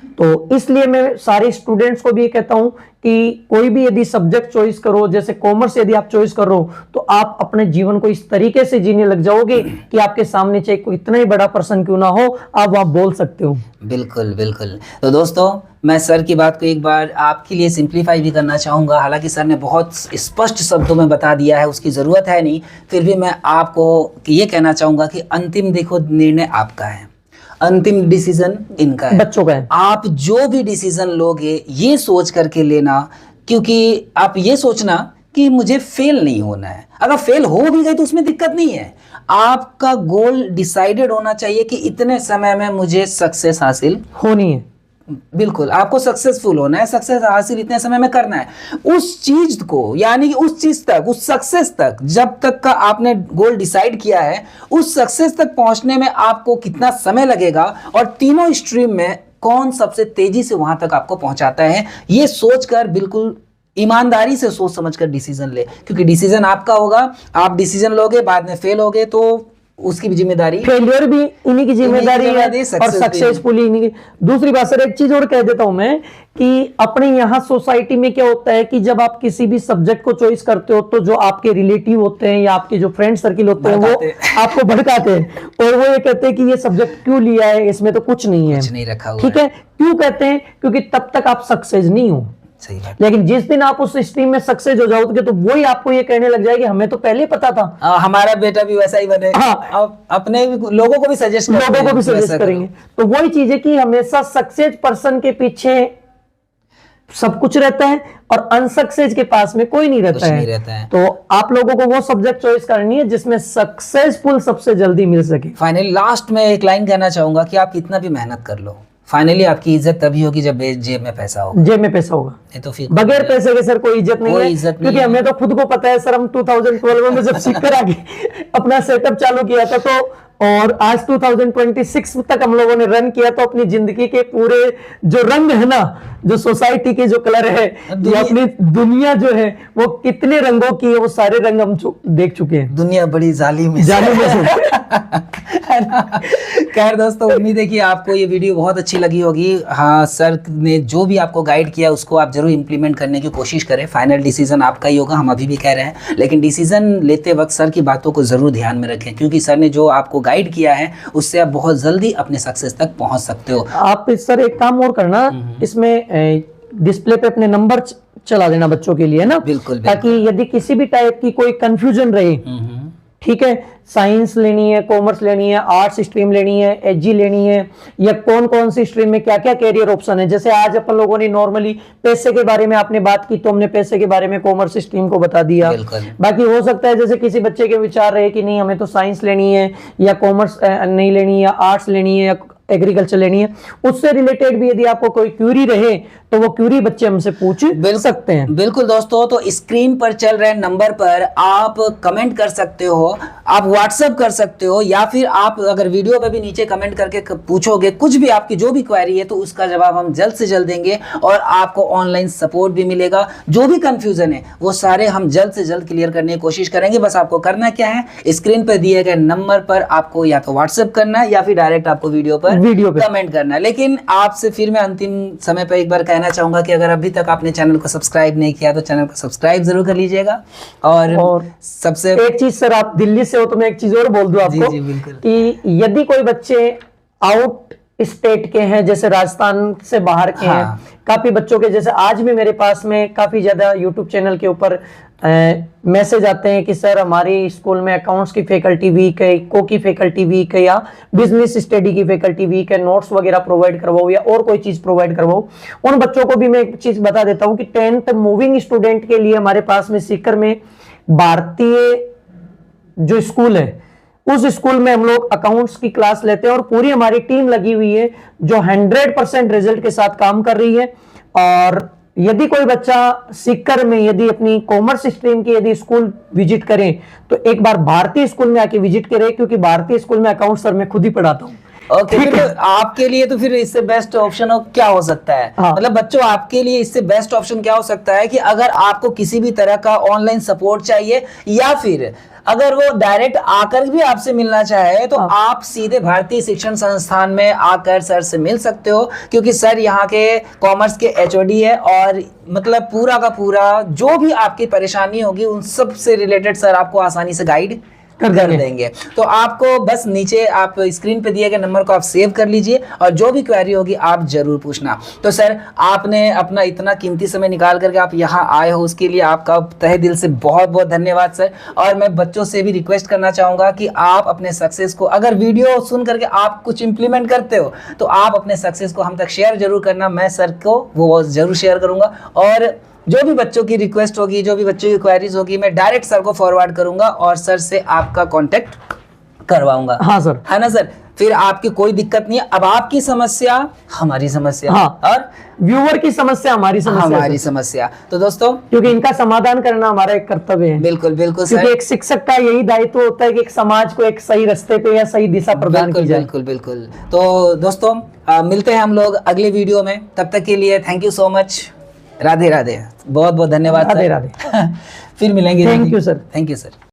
तो इसलिए मैं सारे स्टूडेंट्स को भी ये कहता हूं कि कोई भी यदि सब्जेक्ट चॉइस करो, जैसे कॉमर्स यदि आप चॉइस कर रहे हो, तो आप अपने जीवन को इस तरीके से जीने लग जाओगे कि आपके सामने चाहे कोई इतना ही बड़ा पर्सन क्यों ना हो, आप बोल सकते हो। बिल्कुल बिल्कुल। तो दोस्तों, मैं सर की बात को एक बार आपके लिए सिंप्लीफाई भी करना चाहूँगा। हालांकि सर ने बहुत स्पष्ट शब्दों में बता दिया है, उसकी ज़रूरत है नहीं, फिर भी मैं आपको ये कहना चाहूँगा कि अंतिम देखो निर्णय आपका है, अंतिम डिसीजन इनका है, बच्चों का है। आप जो भी डिसीजन लोगे ये सोच करके लेना, क्योंकि आप ये सोचना कि मुझे फेल नहीं होना है। अगर फेल हो भी गई तो उसमें दिक्कत नहीं है, आपका गोल डिसाइडेड होना चाहिए कि इतने समय में मुझे सक्सेस हासिल होनी है। बिल्कुल, आपको सक्सेसफुल होना है, सक्सेस हासिल इतने समय में करना है। उस चीज को, यानी कि उस चीज तक, उस सक्सेस तक, जब तक का आपने गोल डिसाइड किया है, उस सक्सेस तक पहुंचने में आपको कितना समय लगेगा और तीनों स्ट्रीम में कौन सबसे तेजी से वहां तक आपको पहुंचाता है, ये सोचकर बिल्कुल ईमानदारी से सोच समझकर डिसीजन ले, क्योंकि डिसीजन आपका होगा। आप डिसीजन लोगे, बाद में फेल होगे तो उसकी भी जिम्मेदारी, फेलियर भी इन्हीं की जिम्मेदारी है और सक्सेस सक्सेसफुली इन्हीं की। दूसरी बात सर, एक चीज और कह देता हूं मैं कि अपने यहाँ सोसाइटी में क्या होता है कि जब आप किसी भी सब्जेक्ट को चॉइस करते हो तो जो आपके रिलेटिव होते हैं या आपके जो फ्रेंड सर्किल होते हैं वो आपको भड़काते हैं, और वो ये कहते हैं कि ये सब्जेक्ट क्यों लिया है, इसमें तो कुछ नहीं है, कुछ नहीं रखा हुआ ठीक है। क्यों कहते हैं? क्योंकि तब तक आप सक्सेस नहीं हो। सही बात। लेकिन जिस दिन आप उस स्ट्रीम में सक्सेस हो जाओगे तो वही आपको ये कहने लग जाएगी हमें तो पहले पता था। हमारा बेटा भी वैसा ही बने। हाँ, अब अपने लोगों को भी सजेस्ट करेंगे। तो वही चीज है कि हमेशा सक्सेस पर्सन के पीछे सब कुछ रहता है और अनसक्सेस के पास में कोई नहीं रहता है। तो आप लोगों को वो सब्जेक्ट चॉइस करनी है जिसमें सक्सेसफुल सबसे जल्दी मिल सके। फाइनली लास्ट में एक लाइन कहना चाहूंगा कि आप कितना भी मेहनत कर लो, फाइनली आपकी इज्जत तभी होगी जब जेब में पैसा होगा। जेब में पैसा होगा, ये तो फिर बगैर पैसे के सर कोई इज्जत नहीं है। क्योंकि हमें तो खुद को पता है सर, हम 2012 में जब सीखकर आगे अपना सेटअप चालू किया था, तो और आज 2026 तक हम लोगों ने रन किया, तो अपनी जिंदगी के पूरे जो रंग है ना, जो सोसाइटी के जो कलर है, ये अपनी दुनिया जो है वो कितने रंगों की है, वो सारे रंग हम देख चुके हैं। दुनिया बड़ी जालिम है खैर दोस्तों, उम्मीद है कि आपको ये वीडियो बहुत अच्छी लगी होगी। हाँ, सर ने जो भी आपको गाइड किया उसको आप जरूर इंप्लीमेंट करने की कोशिश करें। फाइनल डिसीजन आपका ही होगा, हम अभी भी कह रहे हैं, लेकिन डिसीजन लेते वक्त सर की बातों को जरूर ध्यान में रखें, क्योंकि सर ने जो आपको गाइड किया है उससे आप बहुत जल्दी अपने सक्सेस तक पहुंच सकते हो। आप सर एक काम और करना, इसमें डिस्प्ले पे अपने नंबर चला देना बच्चों के लिए ना, बिल्कुल, ताकि यदि किसी भी टाइप की कोई कंफ्यूजन रहे, ठीक है, साइंस लेनी है, कॉमर्स लेनी है, आर्ट्स स्ट्रीम लेनी है, एचजी लेनी है, या कौन कौन सी स्ट्रीम में क्या क्या कैरियर ऑप्शन है। जैसे आज अपन लोगों ने नॉर्मली पैसे के बारे में आपने बात की, तो हमने पैसे के बारे में कॉमर्स स्ट्रीम को बता दिया। बाकी हो सकता है जैसे किसी बच्चे के विचार रहे कि नहीं हमें तो साइंस लेनी है, या कॉमर्स नहीं लेनी, या आर्ट्स लेनी है, या एग्रीकल्चर लेनी है, उससे रिलेटेड भी यदि आपको कोई क्यूरी रहे तो वो क्यूरी बच्चे हमसे पूछ सकते हैं। बिल्कुल दोस्तों, तो स्क्रीन पर चल रहे नंबर पर आप कमेंट कर सकते हो, आप व्हाट्सएप कर सकते हो, या फिर आप अगर वीडियो पे भी नीचे कमेंट करके पूछोगे कुछ भी, आपकी जो भी क्वेरी है, तो उसका जवाब हम जल्द से जल्द देंगे और आपको ऑनलाइन सपोर्ट भी मिलेगा। जो भी कंफ्यूजन है वो सारे हम जल्द से जल्द क्लियर करने की कोशिश करेंगे। बस आपको करना क्या है, स्क्रीन पर दिए गए नंबर पर आपको या तो व्हाट्सएप करना है या फिर डायरेक्ट आपको वीडियो पर कमेंट करना है। लेकिन आपसे फिर मैं अंतिम समय पर एक बार कहना चाहूंगा कि अगर अभी तक आपने चैनल को सब्सक्राइब नहीं किया तो चैनल को सब्सक्राइब जरूर कर लीजिएगा। और सबसे एक चीज सर, आप दिल्ली से हो तो मैं एक चीज और बोल दूं आपको, कि यदि कोई बच्चे आउट स्टेट के हैं, जैसे राजस्थान से बाहर के हैं, काफी बच्चों के, जैसे आज भी मेरे पास में काफी ज्यादा यूट्यूब चैनल के ऊपर मैसेज आते हैं कि सर हमारी स्कूल में अकाउंट्स की फैकल्टी वीक है, इको की फैकल्टी वीक है, या बिजनेस स्टडी की फैकल्टी वीक है, नोट्स वगैरह प्रोवाइड करवाओ या और कोई चीज प्रोवाइड करवाओ। उन बच्चों को भी मैं एक चीज बता देता हूं कि 10th मूविंग स्टूडेंट के लिए हमारे पास में सीकर में भारतीय जो स्कूल है, उस स्कूल में हम लोग अकाउंट्स की क्लास लेते हैं और पूरी हमारी टीम लगी हुई है जो 100% रिजल्ट के साथ काम कर रही है। और यदि कोई बच्चा सीकर में यदि अपनी कॉमर्स स्ट्रीम की यदि स्कूल विजिट करें तो एक बार भारतीय स्कूल में आके विजिट करें, क्योंकि भारतीय स्कूल में अकाउंट सर मैं खुद ही पढ़ाता हूँ। ओके, तो आपके लिए तो फिर इससे बेस्ट ऑप्शन क्या हो सकता है? हाँ। मतलब बच्चों, आपके लिए इससे बेस्ट ऑप्शन क्या हो सकता है कि अगर आपको किसी भी तरह का ऑनलाइन सपोर्ट चाहिए या फिर अगर वो डायरेक्ट आकर भी आपसे मिलना चाहे तो आप सीधे भारतीय शिक्षण संस्थान में आकर सर से मिल सकते हो, क्योंकि सर यहाँ के कॉमर्स के एचओडी है और मतलब पूरा का पूरा जो भी आपकी परेशानी होगी उन सब से रिलेटेड सर आपको आसानी से गाइड कर देंगे। तो आपको बस नीचे आप स्क्रीन पे दिए गए नंबर को आप सेव कर लीजिए और जो भी क्वेरी होगी आप जरूर पूछना। तो सर, आपने अपना इतना कीमती समय निकाल करके आप यहाँ आए हो, उसके लिए आपका तहे दिल से बहुत बहुत धन्यवाद सर। और मैं बच्चों से भी रिक्वेस्ट करना चाहूँगा कि आप अपने सक्सेस को, अगर वीडियो सुन करके आप कुछ इंप्लीमेंट करते हो तो आप अपने सक्सेस को हम तक शेयर जरूर करना। मैं सर को वो जरूर शेयर करूँगा और जो भी बच्चों की रिक्वेस्ट होगी, जो भी बच्चों की क्वेरीज होगी, मैं डायरेक्ट सर को फॉरवर्ड करूंगा और सर से आपका कांटेक्ट करवाऊंगा। हाँ सर, है ना सर? फिर आपकी कोई दिक्कत नहीं है। अब आपकी समस्या हमारी समस्या, हाँ, और व्यूअर की समस्या हमारी समस्या। तो दोस्तों, क्योंकि इनका समाधान करना हमारा एक कर्तव्य है। बिल्कुल बिल्कुल क्योंकि सर, एक शिक्षक का यही दायित्व होता है कि एक समाज को एक सही रास्ते पे या सही दिशा प्रदान की जाए। बिल्कुल बिल्कुल। तो दोस्तों, मिलते हैं हम लोग अगले वीडियो में। तब तक के लिए thank you so much. Radhe Radhe, बहुत बहुत धन्यवाद। राधे राधे। फिर मिलेंगे। Thank you sir. Thank you sir.